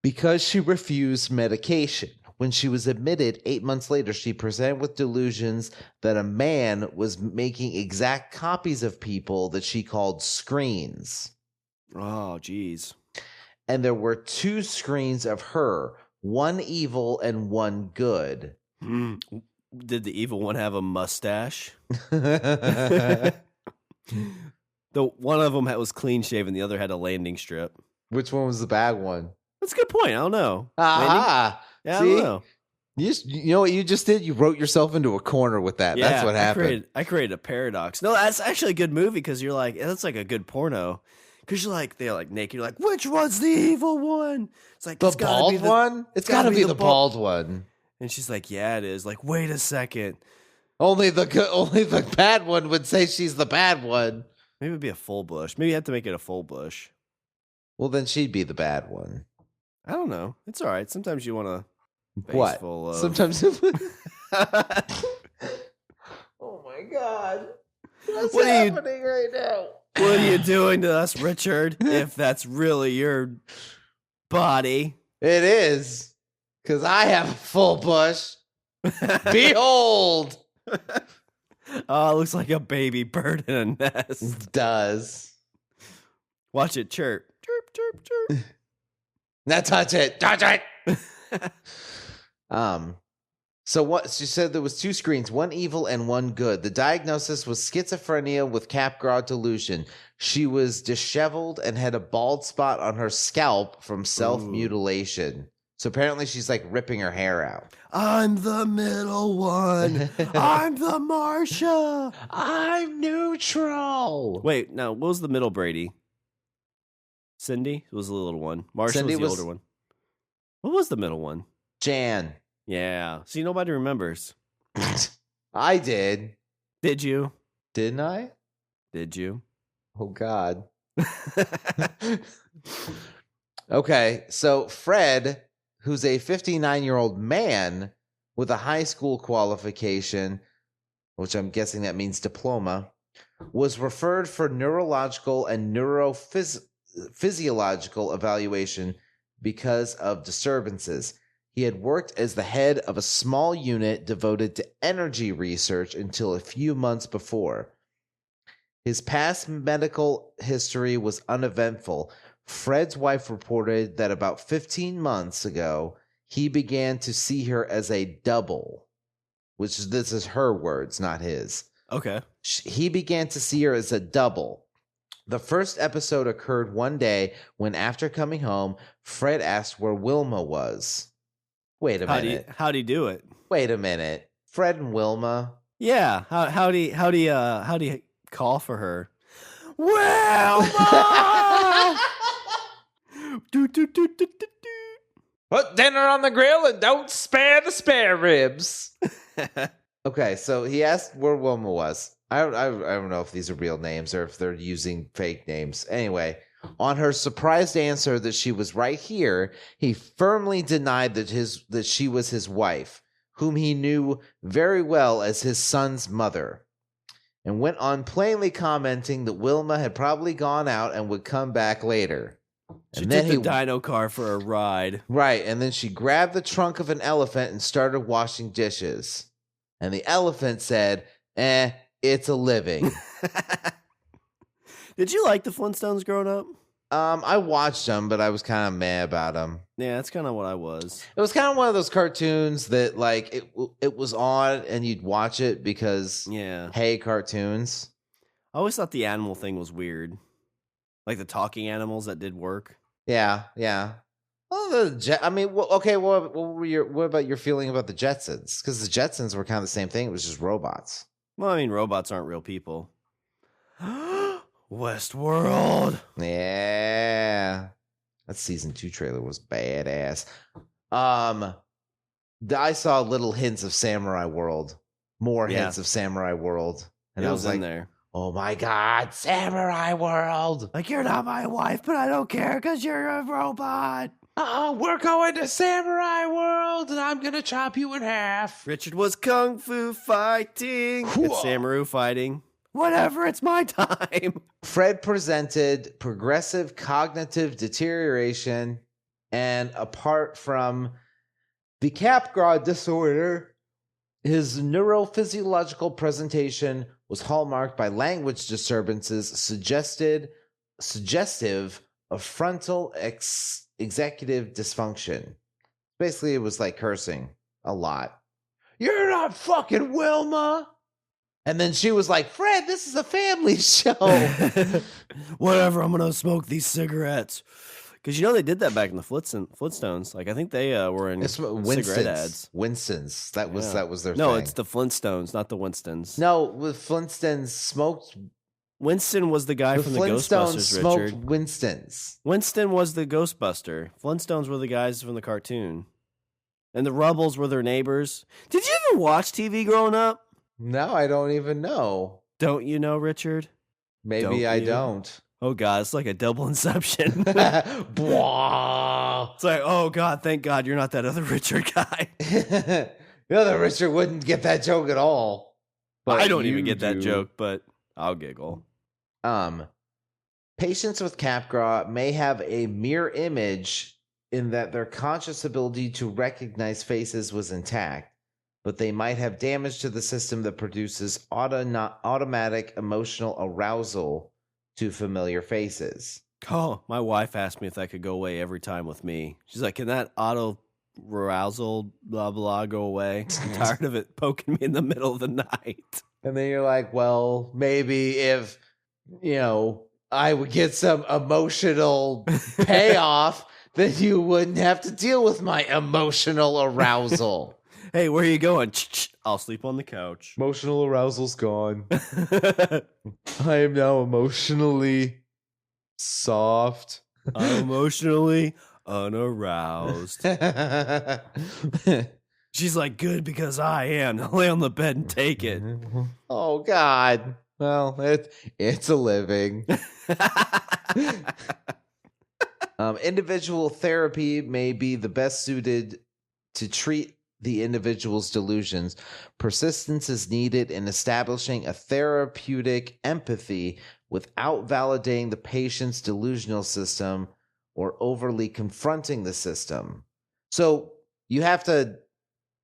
[SPEAKER 1] because she refused medication. When she was admitted 8 months later, she presented with delusions that a man was making exact copies of people that she called screens.
[SPEAKER 2] Oh, geez.
[SPEAKER 1] And there were 2 screens of her, one evil and one good.
[SPEAKER 2] Did the evil one have a mustache? The one of them was clean shaven, the other had a landing strip.
[SPEAKER 1] Which one was the bad one?
[SPEAKER 2] That's a good point. I don't know.
[SPEAKER 1] Ah,
[SPEAKER 2] yeah,
[SPEAKER 1] see?
[SPEAKER 2] I don't know.
[SPEAKER 1] You know what you just did? You wrote yourself into a corner with that.
[SPEAKER 2] Yeah,
[SPEAKER 1] That's what happened.
[SPEAKER 2] I created a paradox. No, that's actually a good movie because you're like, that's like a good porno. Because you're like, they're like naked. You're like, which one's the evil one? It's like
[SPEAKER 1] The bald one? It's got to be the bald one.
[SPEAKER 2] And she's like, yeah, it is. Like, wait a second.
[SPEAKER 1] Only the bad one would say she's the bad one.
[SPEAKER 2] Maybe it'd be a full bush. Maybe you have to make it a full bush.
[SPEAKER 1] Well, then she'd be the bad one.
[SPEAKER 2] I don't know. It's all right. Sometimes you want to.
[SPEAKER 1] What?
[SPEAKER 2] Of...
[SPEAKER 1] Sometimes. Oh my God! What's happening right now?
[SPEAKER 2] What are you doing to us, Richard? If that's really your body,
[SPEAKER 1] it is, because I have a full bush. Behold!
[SPEAKER 2] Oh, it looks like a baby bird in a nest.
[SPEAKER 1] It does.
[SPEAKER 2] Watch it chirp, chirp, chirp, chirp.
[SPEAKER 1] Now touch it. Touch it. So what she said there was 2 screens, one evil and one good. The diagnosis was schizophrenia with Capgras delusion. She was disheveled and had a bald spot on her scalp from self-mutilation. So apparently she's like ripping her hair out.
[SPEAKER 2] I'm the middle one. I'm the Marsha.
[SPEAKER 1] I'm neutral.
[SPEAKER 2] Wait, no, what was the middle Brady? Cindy was the little one. Marsha was the older one. What was the middle one?
[SPEAKER 1] Jan.
[SPEAKER 2] Yeah. See, nobody remembers.
[SPEAKER 1] I did.
[SPEAKER 2] Did you?
[SPEAKER 1] Didn't I?
[SPEAKER 2] Did you?
[SPEAKER 1] Oh, God. Okay, so Fred, who's a 59-year-old man with a high school qualification, which I'm guessing that means diploma, was referred for neurological and neurophysiological evaluation because of disturbances. He had worked as the head of a small unit devoted to energy research until a few months before. His past medical history was uneventful. Fred's wife reported that about 15 months ago, he began to see her as a double, this is her words, not his.
[SPEAKER 2] Okay.
[SPEAKER 1] He began to see her as a double. The first episode occurred one day when, after coming home, Fred asked where Wilma was. Wait a minute.
[SPEAKER 2] How'd he do it?
[SPEAKER 1] Wait a minute. Fred and Wilma?
[SPEAKER 2] Yeah. How'd he call for her? Wilma!
[SPEAKER 1] Put dinner on the grill and don't spare the spare ribs. Okay, so he asked where Wilma was. I don't know if these are real names or if they're using fake names. Anyway, on her surprised answer that she was right here, he firmly denied that she was his wife, whom he knew very well as his son's mother, and went on plainly commenting that Wilma had probably gone out and would come back later.
[SPEAKER 2] She took the dino car for a ride.
[SPEAKER 1] Right, and then she grabbed the trunk of an elephant and started washing dishes. And the elephant said, it's a living.
[SPEAKER 2] Did you like the Flintstones growing up?
[SPEAKER 1] I watched them, but I was kind of mad about them.
[SPEAKER 2] Yeah, that's kind of what I was.
[SPEAKER 1] It was kind of one of those cartoons that, like, it was on and you'd watch it because, hey, cartoons.
[SPEAKER 2] I always thought the animal thing was weird. Like the talking animals that did work.
[SPEAKER 1] Yeah. Well, what about your feeling about the Jetsons? Because the Jetsons were kind of the same thing. It was just robots.
[SPEAKER 2] Well, I mean, robots aren't real people. Westworld.
[SPEAKER 1] Yeah. That season 2 trailer was badass. I saw little hints of Samurai World. More hints of Samurai World. And I was like,
[SPEAKER 2] there.
[SPEAKER 1] Oh my God, Samurai World.
[SPEAKER 2] Like, you're not my wife, but I don't care because you're a robot.
[SPEAKER 1] We're going to Samurai World and I'm going to chop you in half.
[SPEAKER 2] Richard was kung fu fighting. It's Samurai fighting. Whatever, it's my time.
[SPEAKER 1] Fred presented progressive cognitive deterioration, and apart from the Capgras disorder, his neurophysiological presentation was hallmarked by language disturbances suggestive of frontal executive dysfunction. Basically, it was like cursing a lot. You're not fucking Wilma. And then she was like, Fred, this is a family show.
[SPEAKER 2] Whatever, I'm going to smoke these cigarettes. Because they did that back in the Flintstones. Like I think they were in
[SPEAKER 1] It's
[SPEAKER 2] cigarette ads.
[SPEAKER 1] Winston's. That was their
[SPEAKER 2] No,
[SPEAKER 1] thing.
[SPEAKER 2] it's the Flintstones, not the Winstons.
[SPEAKER 1] No, with Flintstones smoked.
[SPEAKER 2] Winston was the guy from the
[SPEAKER 1] Flintstones
[SPEAKER 2] Ghostbusters,
[SPEAKER 1] smoked
[SPEAKER 2] Richard.
[SPEAKER 1] Winstons.
[SPEAKER 2] Winston was the Ghostbuster. Flintstones were the guys from the cartoon. And the Rubbles were their neighbors. Did you ever watch TV growing up?
[SPEAKER 1] No, I don't even know.
[SPEAKER 2] Don't you know, Richard?
[SPEAKER 1] Maybe I don't.
[SPEAKER 2] Oh, God, it's like a double inception.
[SPEAKER 1] Blah.
[SPEAKER 2] It's like, oh, God, thank God you're not that other Richard guy.
[SPEAKER 1] The other Richard wouldn't get that joke at all. But
[SPEAKER 2] I don't even get that
[SPEAKER 1] do.
[SPEAKER 2] joke, but I'll giggle.
[SPEAKER 1] Patients with Capgras may have a mirror image in that their conscious ability to recognize faces was intact, but they might have damage to the system that produces automatic emotional arousal to familiar faces.
[SPEAKER 2] Oh, my wife asked me if that could go away every time with me. She's like, can that auto arousal blah blah go away? I'm tired of it poking me in the middle of the night.
[SPEAKER 1] And then you're like, well, maybe if I would get some emotional payoff, then you wouldn't have to deal with my emotional arousal.
[SPEAKER 2] Hey, where are you going? I'll sleep on the couch.
[SPEAKER 1] Emotional arousal's gone. I am now emotionally soft.
[SPEAKER 2] I'm emotionally unaroused. She's like, good, because I am. Now lay on the bed and take it.
[SPEAKER 1] Oh, God. Well, it's a living. Individual therapy may be the best suited to treat the individual's delusions. Persistence is needed in establishing a therapeutic empathy without validating the patient's delusional system or overly confronting the system. So you have to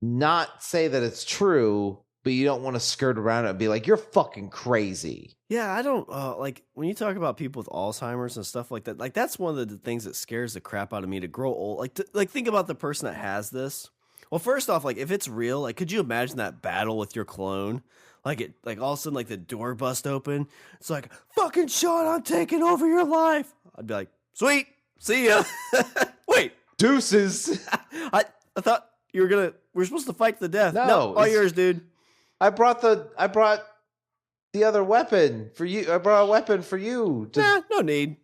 [SPEAKER 1] not say that it's true, but you don't want to skirt around it and be like, you're fucking crazy.
[SPEAKER 2] Yeah, I don't like when you talk about people with Alzheimer's and stuff like that. Like that's one of the things that scares the crap out of me to grow old. Like think about the person that has this. Well, first off, like if it's real, like could you imagine that battle with your clone? Like all of a sudden, like the door bust open. It's like, fucking Shawn, I'm taking over your life. I'd be like, sweet, see ya. Wait,
[SPEAKER 1] deuces.
[SPEAKER 2] I thought we're supposed to fight to the death.
[SPEAKER 1] No,
[SPEAKER 2] all yours, dude.
[SPEAKER 1] I brought the other weapon for you. I brought a weapon for you.
[SPEAKER 2] Nah, no need.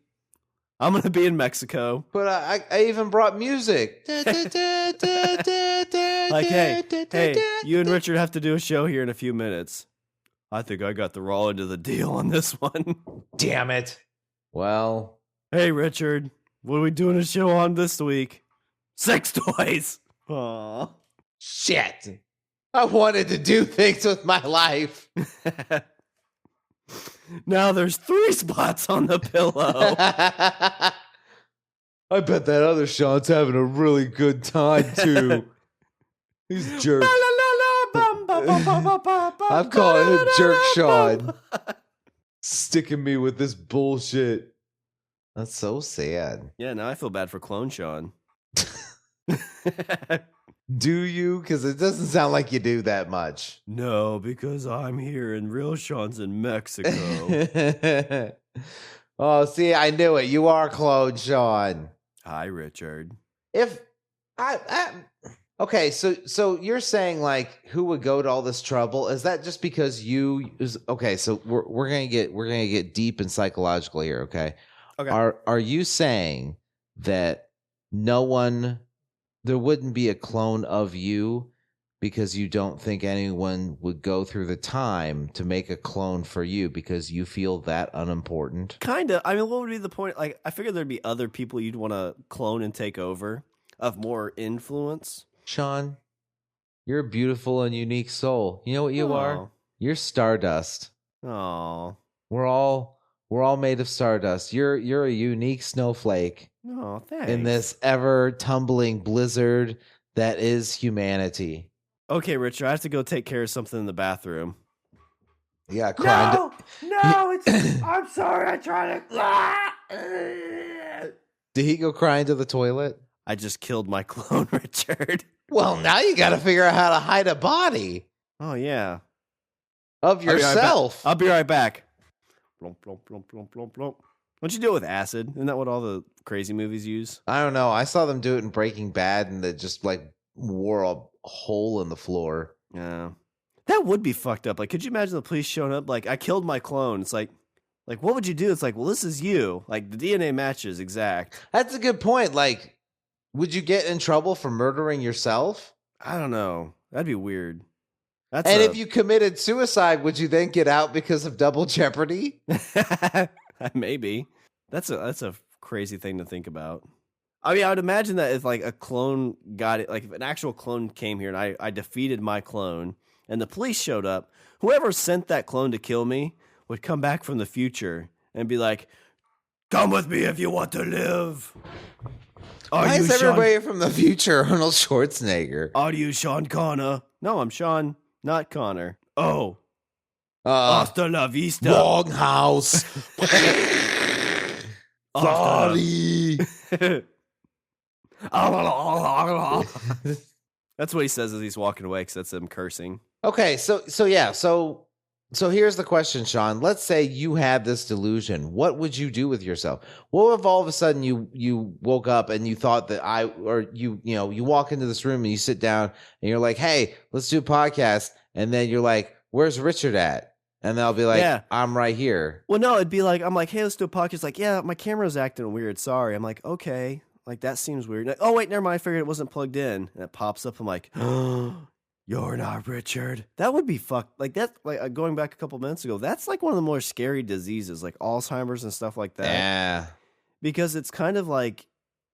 [SPEAKER 2] I'm going to be in Mexico.
[SPEAKER 1] But I even brought music.
[SPEAKER 2] Like, hey, you and Richard have to do a show here in a few minutes. I think I got the raw end of the deal on this one.
[SPEAKER 1] Damn it. Well.
[SPEAKER 2] Hey, Richard, what are we doing a show on this week? Sex toys. Aww.
[SPEAKER 1] Shit. I wanted to do things with my life.
[SPEAKER 2] Now there's 3 spots on the pillow.
[SPEAKER 1] I bet that other Shawn's having a really good time too. He's a jerk. I'm calling him Jerk Shawn. Sticking me with this bullshit. That's so sad.
[SPEAKER 2] Yeah, now I feel bad for Clone Shawn.
[SPEAKER 1] Do you? Because it doesn't sound like you do that much.
[SPEAKER 2] No, because I'm here and real Shawn's in Mexico.
[SPEAKER 1] Oh, see, I knew it. You are Clone Shawn.
[SPEAKER 2] Hi, Richard.
[SPEAKER 1] If okay, so you're saying like who would go to all this trouble? Is that just because okay? So we're gonna get deep and psychological here. Okay. Are you saying that there wouldn't be a clone of you because you don't think anyone would go through the time to make a clone for you because you feel that unimportant?
[SPEAKER 2] Kinda. I mean, what would be the point? Like, I figured there'd be other people you'd want to clone and take over of more influence.
[SPEAKER 1] Shawn, you're a beautiful and unique soul. You know what you are? You're stardust.
[SPEAKER 2] Oh.
[SPEAKER 1] We're all made of stardust. You're a unique snowflake.
[SPEAKER 2] Oh, thanks.
[SPEAKER 1] In this ever tumbling blizzard that is humanity.
[SPEAKER 2] Okay, Richard, I have to go take care of something in the bathroom.
[SPEAKER 1] Yeah, crying.
[SPEAKER 2] No, I'm sorry, I tried to.
[SPEAKER 1] Did he go crying to the toilet?
[SPEAKER 2] I just killed my clone, Richard.
[SPEAKER 1] Well, now you got to figure out how to hide a body.
[SPEAKER 2] Oh, yeah.
[SPEAKER 1] Of yourself.
[SPEAKER 2] I'll be right back. Plump, plump, plump, plump, plump, plump. Don't you do it with acid? Isn't that what all the crazy movies use?
[SPEAKER 1] I don't know. I saw them do it in Breaking Bad, and it just like wore a hole in the floor.
[SPEAKER 2] Yeah. That would be fucked up. Like, could you imagine the police showing up? Like, I killed my clone. It's like, what would you do? It's like, well, this is you. Like, the DNA matches exact.
[SPEAKER 1] That's a good point. Like, would you get in trouble for murdering yourself?
[SPEAKER 2] I don't know. That'd be weird.
[SPEAKER 1] If you committed suicide, would you then get out because of double jeopardy?
[SPEAKER 2] Maybe. That's a crazy thing to think about. I mean, I would imagine that if like a clone got it, like if an actual clone came here and I defeated my clone and the police showed up, whoever sent that clone to kill me would come back from the future and be like, "Come with me if you want to live."
[SPEAKER 1] Why is everybody from the future Arnold Schwarzenegger?
[SPEAKER 2] Are you Sean Connor? No, I'm Sean, not Connor. Oh. Hasta la vista.
[SPEAKER 1] Wrong house. Sorry.
[SPEAKER 2] That's what he says as he's walking away, because that's him cursing.
[SPEAKER 1] Okay, so here's the question, Sean. Let's say you had this delusion. What would you do with yourself? What if all of a sudden you woke up and you thought that you walk into this room and you sit down and you're like, "Hey, let's do a podcast," and then you're like, "Where's Richard at?" And they'll be like, "Yeah, I'm right here."
[SPEAKER 2] Well, no, it'd be like, I'm like, "Hey, let's do a podcast." Like, "Yeah, my camera's acting weird. Sorry." I'm like, "Okay." Like, that seems weird. Like, "Oh, wait, never mind. I figured it wasn't plugged in." And it pops up. I'm like, "Oh, you're not Richard." That would be fucked. Like, that, like, going back a couple minutes ago, that's like one of the more scary diseases, like Alzheimer's and stuff like that.
[SPEAKER 1] Yeah.
[SPEAKER 2] Because it's kind of like,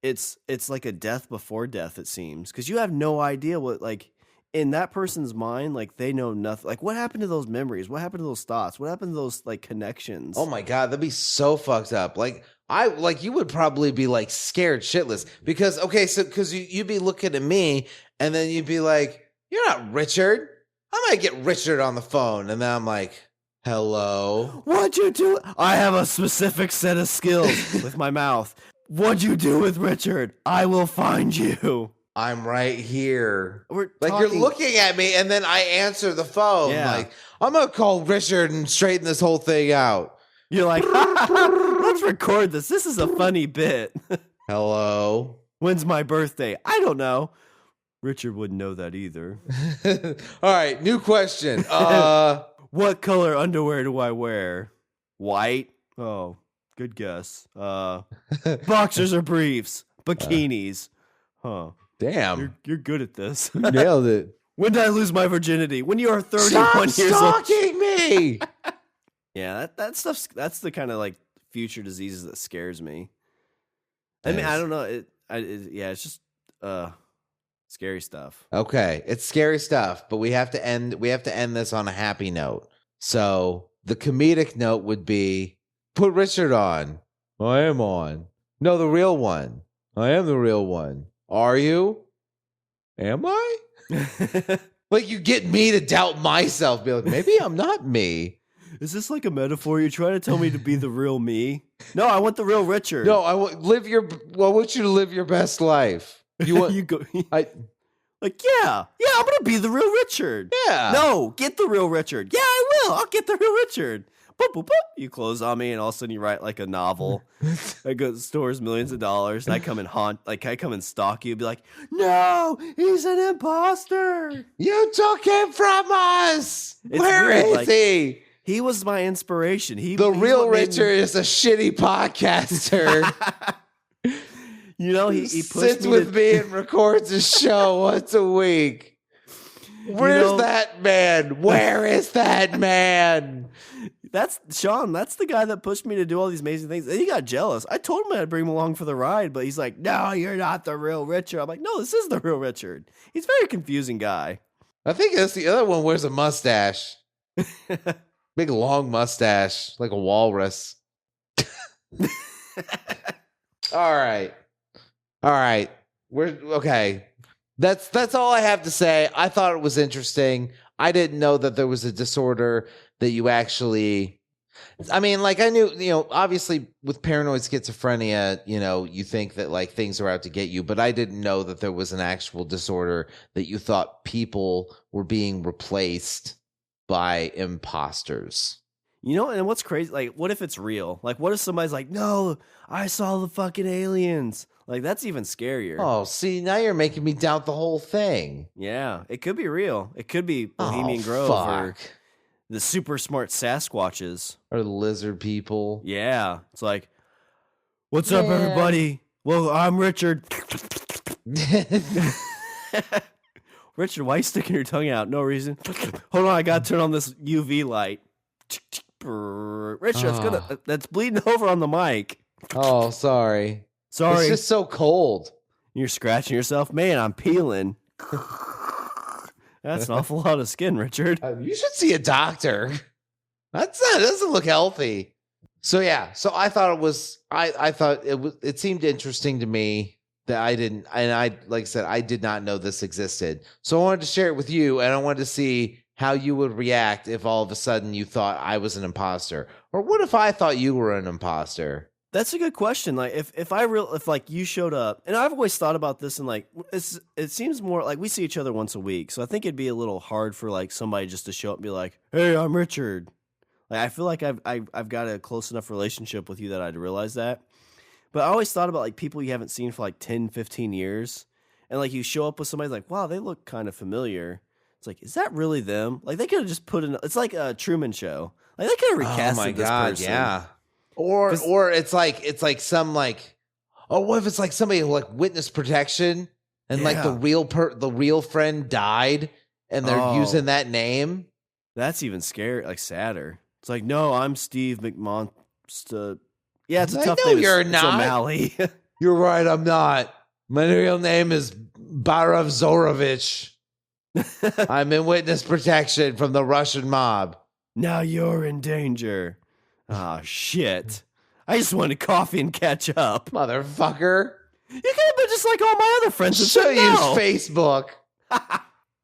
[SPEAKER 2] it's like a death before death, it seems. Because you have no idea what, like, in that person's mind, like, they know nothing. Like, what happened to those memories? What happened to those thoughts? What happened to those, like, connections?
[SPEAKER 1] Oh my God, that'd be so fucked up. Like, you would probably be like scared shitless because, because you'd be looking at me and then you'd be like, "You're not Richard. I might get Richard on the phone." And then I'm like, "Hello?
[SPEAKER 2] What'd you do?" I have a specific set of skills with my mouth. "What'd you do with Richard? I will find you.
[SPEAKER 1] I'm right here." You're
[SPEAKER 2] talking-
[SPEAKER 1] looking at me and then I answer the phone.
[SPEAKER 2] Yeah.
[SPEAKER 1] Like, "I'm going to call Richard and straighten this whole thing out."
[SPEAKER 2] You're like, "Let's record this. This is a funny bit."
[SPEAKER 1] "Hello?
[SPEAKER 2] When's my birthday?" "I don't know." Richard wouldn't know that either.
[SPEAKER 1] All right, new question.
[SPEAKER 2] What color underwear do I wear? White. Oh, good guess. Boxers or briefs? Bikinis. Huh.
[SPEAKER 1] Damn.
[SPEAKER 2] You're good at this.
[SPEAKER 1] You nailed it.
[SPEAKER 2] When did I lose my virginity? When you are 31
[SPEAKER 1] Stop
[SPEAKER 2] years old.
[SPEAKER 1] stalking me.
[SPEAKER 2] Yeah, that stuff's, that's the kind of like future diseases that scares me. I mean, I don't know. It's just scary stuff.
[SPEAKER 1] Okay, it's scary stuff, but we have to end this on a happy note. So the comedic note would be, put Richard on. I am on. No, the real one. I am the real one. Are you? Am I? Like, you get me to doubt myself. Be like, maybe I'm not me.
[SPEAKER 2] Is this like a metaphor? You're trying to tell me to be the real me? No, I want the real Richard.
[SPEAKER 1] No, I want you to live your best life. You want
[SPEAKER 2] you go. Like, yeah, I'm gonna be the real Richard.
[SPEAKER 1] Yeah.
[SPEAKER 2] No, get the real Richard. Yeah, I will. I'll get the real Richard. Boop, boop, boop. You close on me, and all of a sudden you write like a novel that stores millions of dollars, and I come and stalk you, and be like, "No, he's an imposter.
[SPEAKER 1] You took him from us. Where is he?
[SPEAKER 2] He was my inspiration.
[SPEAKER 1] The real Richard is a shitty podcaster.
[SPEAKER 2] You know, he
[SPEAKER 1] sits with me and records a show once a week. Where's that man? Where is that man?
[SPEAKER 2] That's Sean. That's the guy that pushed me to do all these amazing things. And he got jealous. I told him I'd bring him along for the ride, but he's like, "No, you're not the real Richard." I'm like, "No, this is the real Richard." He's a very confusing guy.
[SPEAKER 1] I think that's the other one. Wears a mustache. Big long mustache, like a walrus. All right. We're okay. That's all I have to say. I thought it was interesting. I didn't know that there was a disorder that you actually, I mean, like, I knew, obviously with paranoid schizophrenia, you think that like things are out to get you, but I didn't know that there was an actual disorder that you thought people were being replaced by imposters.
[SPEAKER 2] You know, and what's crazy? Like, what if it's real? Like, what if somebody's like, "No, I saw the fucking aliens." Like, that's even scarier.
[SPEAKER 1] Oh, see, now you're making me doubt the whole thing.
[SPEAKER 2] Yeah, it could be real. It could be Bohemian Grove or the super smart Sasquatches
[SPEAKER 1] or the lizard people.
[SPEAKER 2] Yeah, it's like, "What's up, everybody? Well, I'm Richard." Richard, why are you sticking your tongue out? No reason. Hold on, I gotta turn on this UV light. Richard, that's bleeding over on the mic.
[SPEAKER 1] Oh, sorry.
[SPEAKER 2] Sorry.
[SPEAKER 1] It's just so cold.
[SPEAKER 2] You're scratching yourself? Man, I'm peeling. That's an awful lot of skin, Richard.
[SPEAKER 1] You should see a doctor. That doesn't look healthy. So yeah, so I thought it was it seemed interesting to me that like I said, I did not know this existed. So I wanted to share it with you, and I wanted to see how you would react if all of a sudden you thought I was an imposter. Or what if I thought you were an imposter?
[SPEAKER 2] That's a good question. Like if like you showed up, and I've always thought about this, and like it seems more like we see each other once a week, so I think it'd be a little hard for like somebody just to show up and be like, "Hey, I'm Richard." Like I feel like I've got a close enough relationship with you that I'd realize that. But I always thought about like people you haven't seen for like 10, 15 years, and like you show up with somebody like, "Wow, they look kind of familiar." It's like, is that really them? Like they could have just put in. It's like a Truman Show. Like they could have recasted this person.
[SPEAKER 1] Yeah. Or it's like some like, oh, what if it's like somebody who like witness protection and like the real friend died and they're using that name?
[SPEAKER 2] That's even scary, like sadder. It's like, no, I'm Steve McMonster. Yeah, it's a tough name.
[SPEAKER 1] You're not.
[SPEAKER 2] O'Malley.
[SPEAKER 1] You're right. I'm not. My real name is Barav Zorovich. I'm in witness protection from the Russian mob.
[SPEAKER 2] Now you're in danger. Ah, shit. I just wanted coffee and catch up.
[SPEAKER 1] Motherfucker.
[SPEAKER 2] You could have been just like all my other friends and
[SPEAKER 1] should
[SPEAKER 2] said no.
[SPEAKER 1] Use Facebook.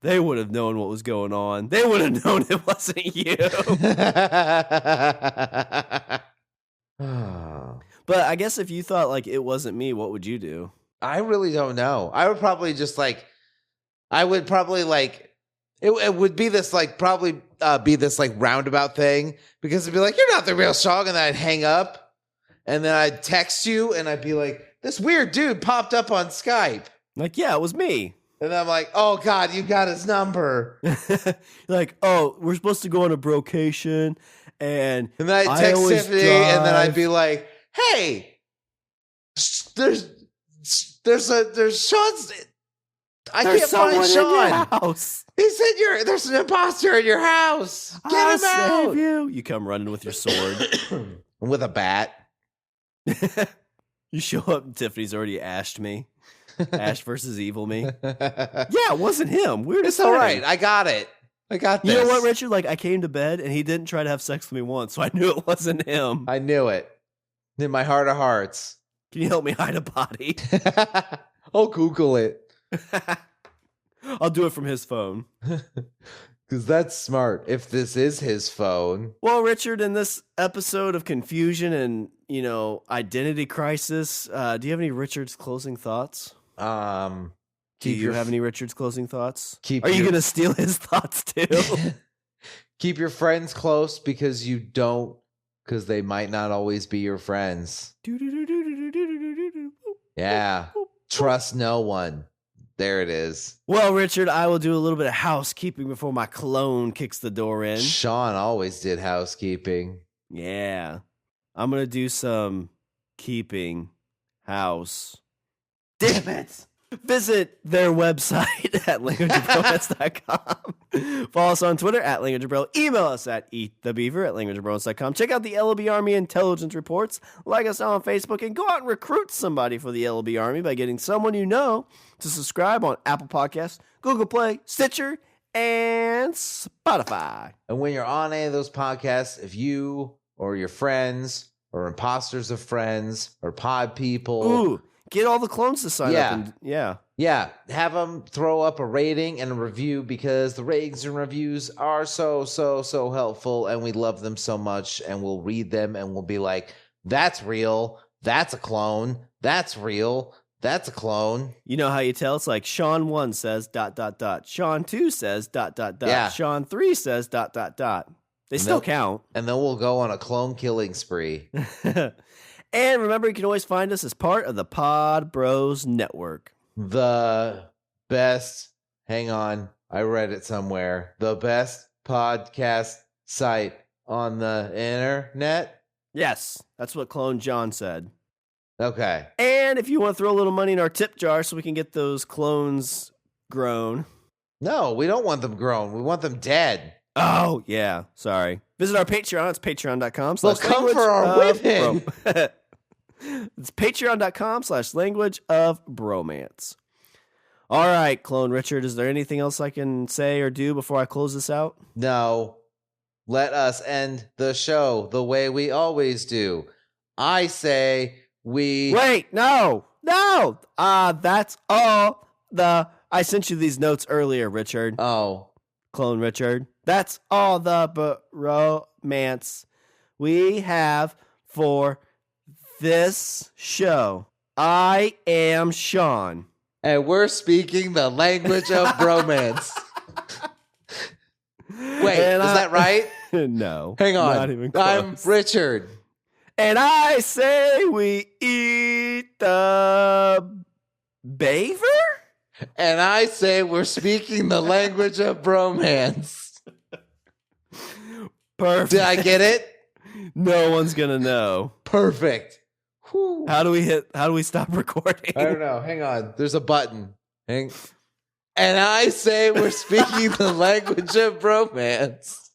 [SPEAKER 2] They would have known what was going on. They would have known it wasn't you. But I guess if you thought like it wasn't me, what would you do?
[SPEAKER 1] I really don't know. I would probably just like, it would be this like probably be this like roundabout thing, because it'd be like, "You're not the real Shawn," and then I'd hang up, and then I'd text you, and I'd be like, "This weird dude popped up on Skype."
[SPEAKER 2] Like, yeah, it was me.
[SPEAKER 1] And then I'm like, "Oh God, you got his number."
[SPEAKER 2] Like, "Oh, we're supposed to go on a brocation," and
[SPEAKER 1] then I'd text Tiffany, and then I'd be like, "Hey, there's Shawn's. I can't find Shawn.
[SPEAKER 2] House.
[SPEAKER 1] He said there's an imposter in your house. Get him out."
[SPEAKER 2] Save you. You come running with your sword.
[SPEAKER 1] With a bat.
[SPEAKER 2] You show up and Tiffany's already ashed me. Ash versus evil me. Yeah, it wasn't him.
[SPEAKER 1] It's all right. I got it. I got this.
[SPEAKER 2] You know what, Richard? Like, I came to bed and he didn't try to have sex with me once, so I knew it wasn't him.
[SPEAKER 1] I knew it. In my heart of hearts.
[SPEAKER 2] Can you help me hide a body?
[SPEAKER 1] I'll Google it.
[SPEAKER 2] I'll do it from his phone.
[SPEAKER 1] Because that's smart. If this is his phone.
[SPEAKER 2] Well, Richard, in this episode of confusion and, identity crisis, do you have any Richard's closing thoughts? Do you have any Richard's closing thoughts? Are you going to steal his thoughts too?
[SPEAKER 1] Keep your friends close because they might not always be your friends. Yeah. Trust no one. There it is.
[SPEAKER 2] Well, Richard, I will do a little bit of housekeeping before my clone kicks the door in.
[SPEAKER 1] Shawn always did housekeeping.
[SPEAKER 2] Yeah. I'm going to do some keeping house. Damn it. Visit their website at languageofbromance.com. Follow us on Twitter at languageofbro. Email us at eatthebeaver@languageofbromance.com. Check out the LB Army intelligence reports. Like us on Facebook and go out and recruit somebody for the LB Army by getting someone you know to subscribe on Apple Podcasts, Google Play, Stitcher, and Spotify.
[SPEAKER 1] And when you're on any of those podcasts, if you or your friends or imposters of friends or pod people...
[SPEAKER 2] Get all the clones to sign up. And, yeah,
[SPEAKER 1] have them throw up a rating and a review, because the ratings and reviews are so helpful, and we love them so much, and we'll read them and we'll be like, "That's real. That's a clone. That's real. That's a clone."
[SPEAKER 2] You know how you tell? It's like Shawn 1 says ... Shawn 2 says ...
[SPEAKER 1] Yeah.
[SPEAKER 2] Shawn 3 says ... They still count.
[SPEAKER 1] And then we'll go on a clone killing spree.
[SPEAKER 2] And remember, you can always find us as part of the Pod Bros Network.
[SPEAKER 1] The best, hang on, I read it somewhere. The best podcast site on the internet.
[SPEAKER 2] Yes, that's what Clone John said.
[SPEAKER 1] Okay.
[SPEAKER 2] And if you want to throw a little money in our tip jar so we can get those clones grown.
[SPEAKER 1] No, we don't want them grown. We want them dead.
[SPEAKER 2] Oh, yeah. Sorry. Visit our Patreon. It's patreon.com.
[SPEAKER 1] Well, come for our whipping.
[SPEAKER 2] It's patreon.com/language of bromance. All right, Clone Richard, is there anything else I can say or do before I close this out?
[SPEAKER 1] No. Let us end the show the way we always do. I say we...
[SPEAKER 2] Wait, no. That's all I sent you these notes earlier, Richard.
[SPEAKER 1] Oh.
[SPEAKER 2] Clone Richard. That's all the bromance we have for this show. I am Shawn.
[SPEAKER 1] And we're speaking the language of bromance. Wait, is that right?
[SPEAKER 2] No.
[SPEAKER 1] Hang on.
[SPEAKER 2] Not even close.
[SPEAKER 1] I'm Richard.
[SPEAKER 2] And I say we eat the beaver?
[SPEAKER 1] And I say we're speaking the language of bromance.
[SPEAKER 2] Perfect.
[SPEAKER 1] Did I get it?
[SPEAKER 2] No one's gonna know.
[SPEAKER 1] Perfect. Whew.
[SPEAKER 2] How do we stop recording?
[SPEAKER 1] I don't know. Hang on. There's a button. And I say we're speaking the language of bromance.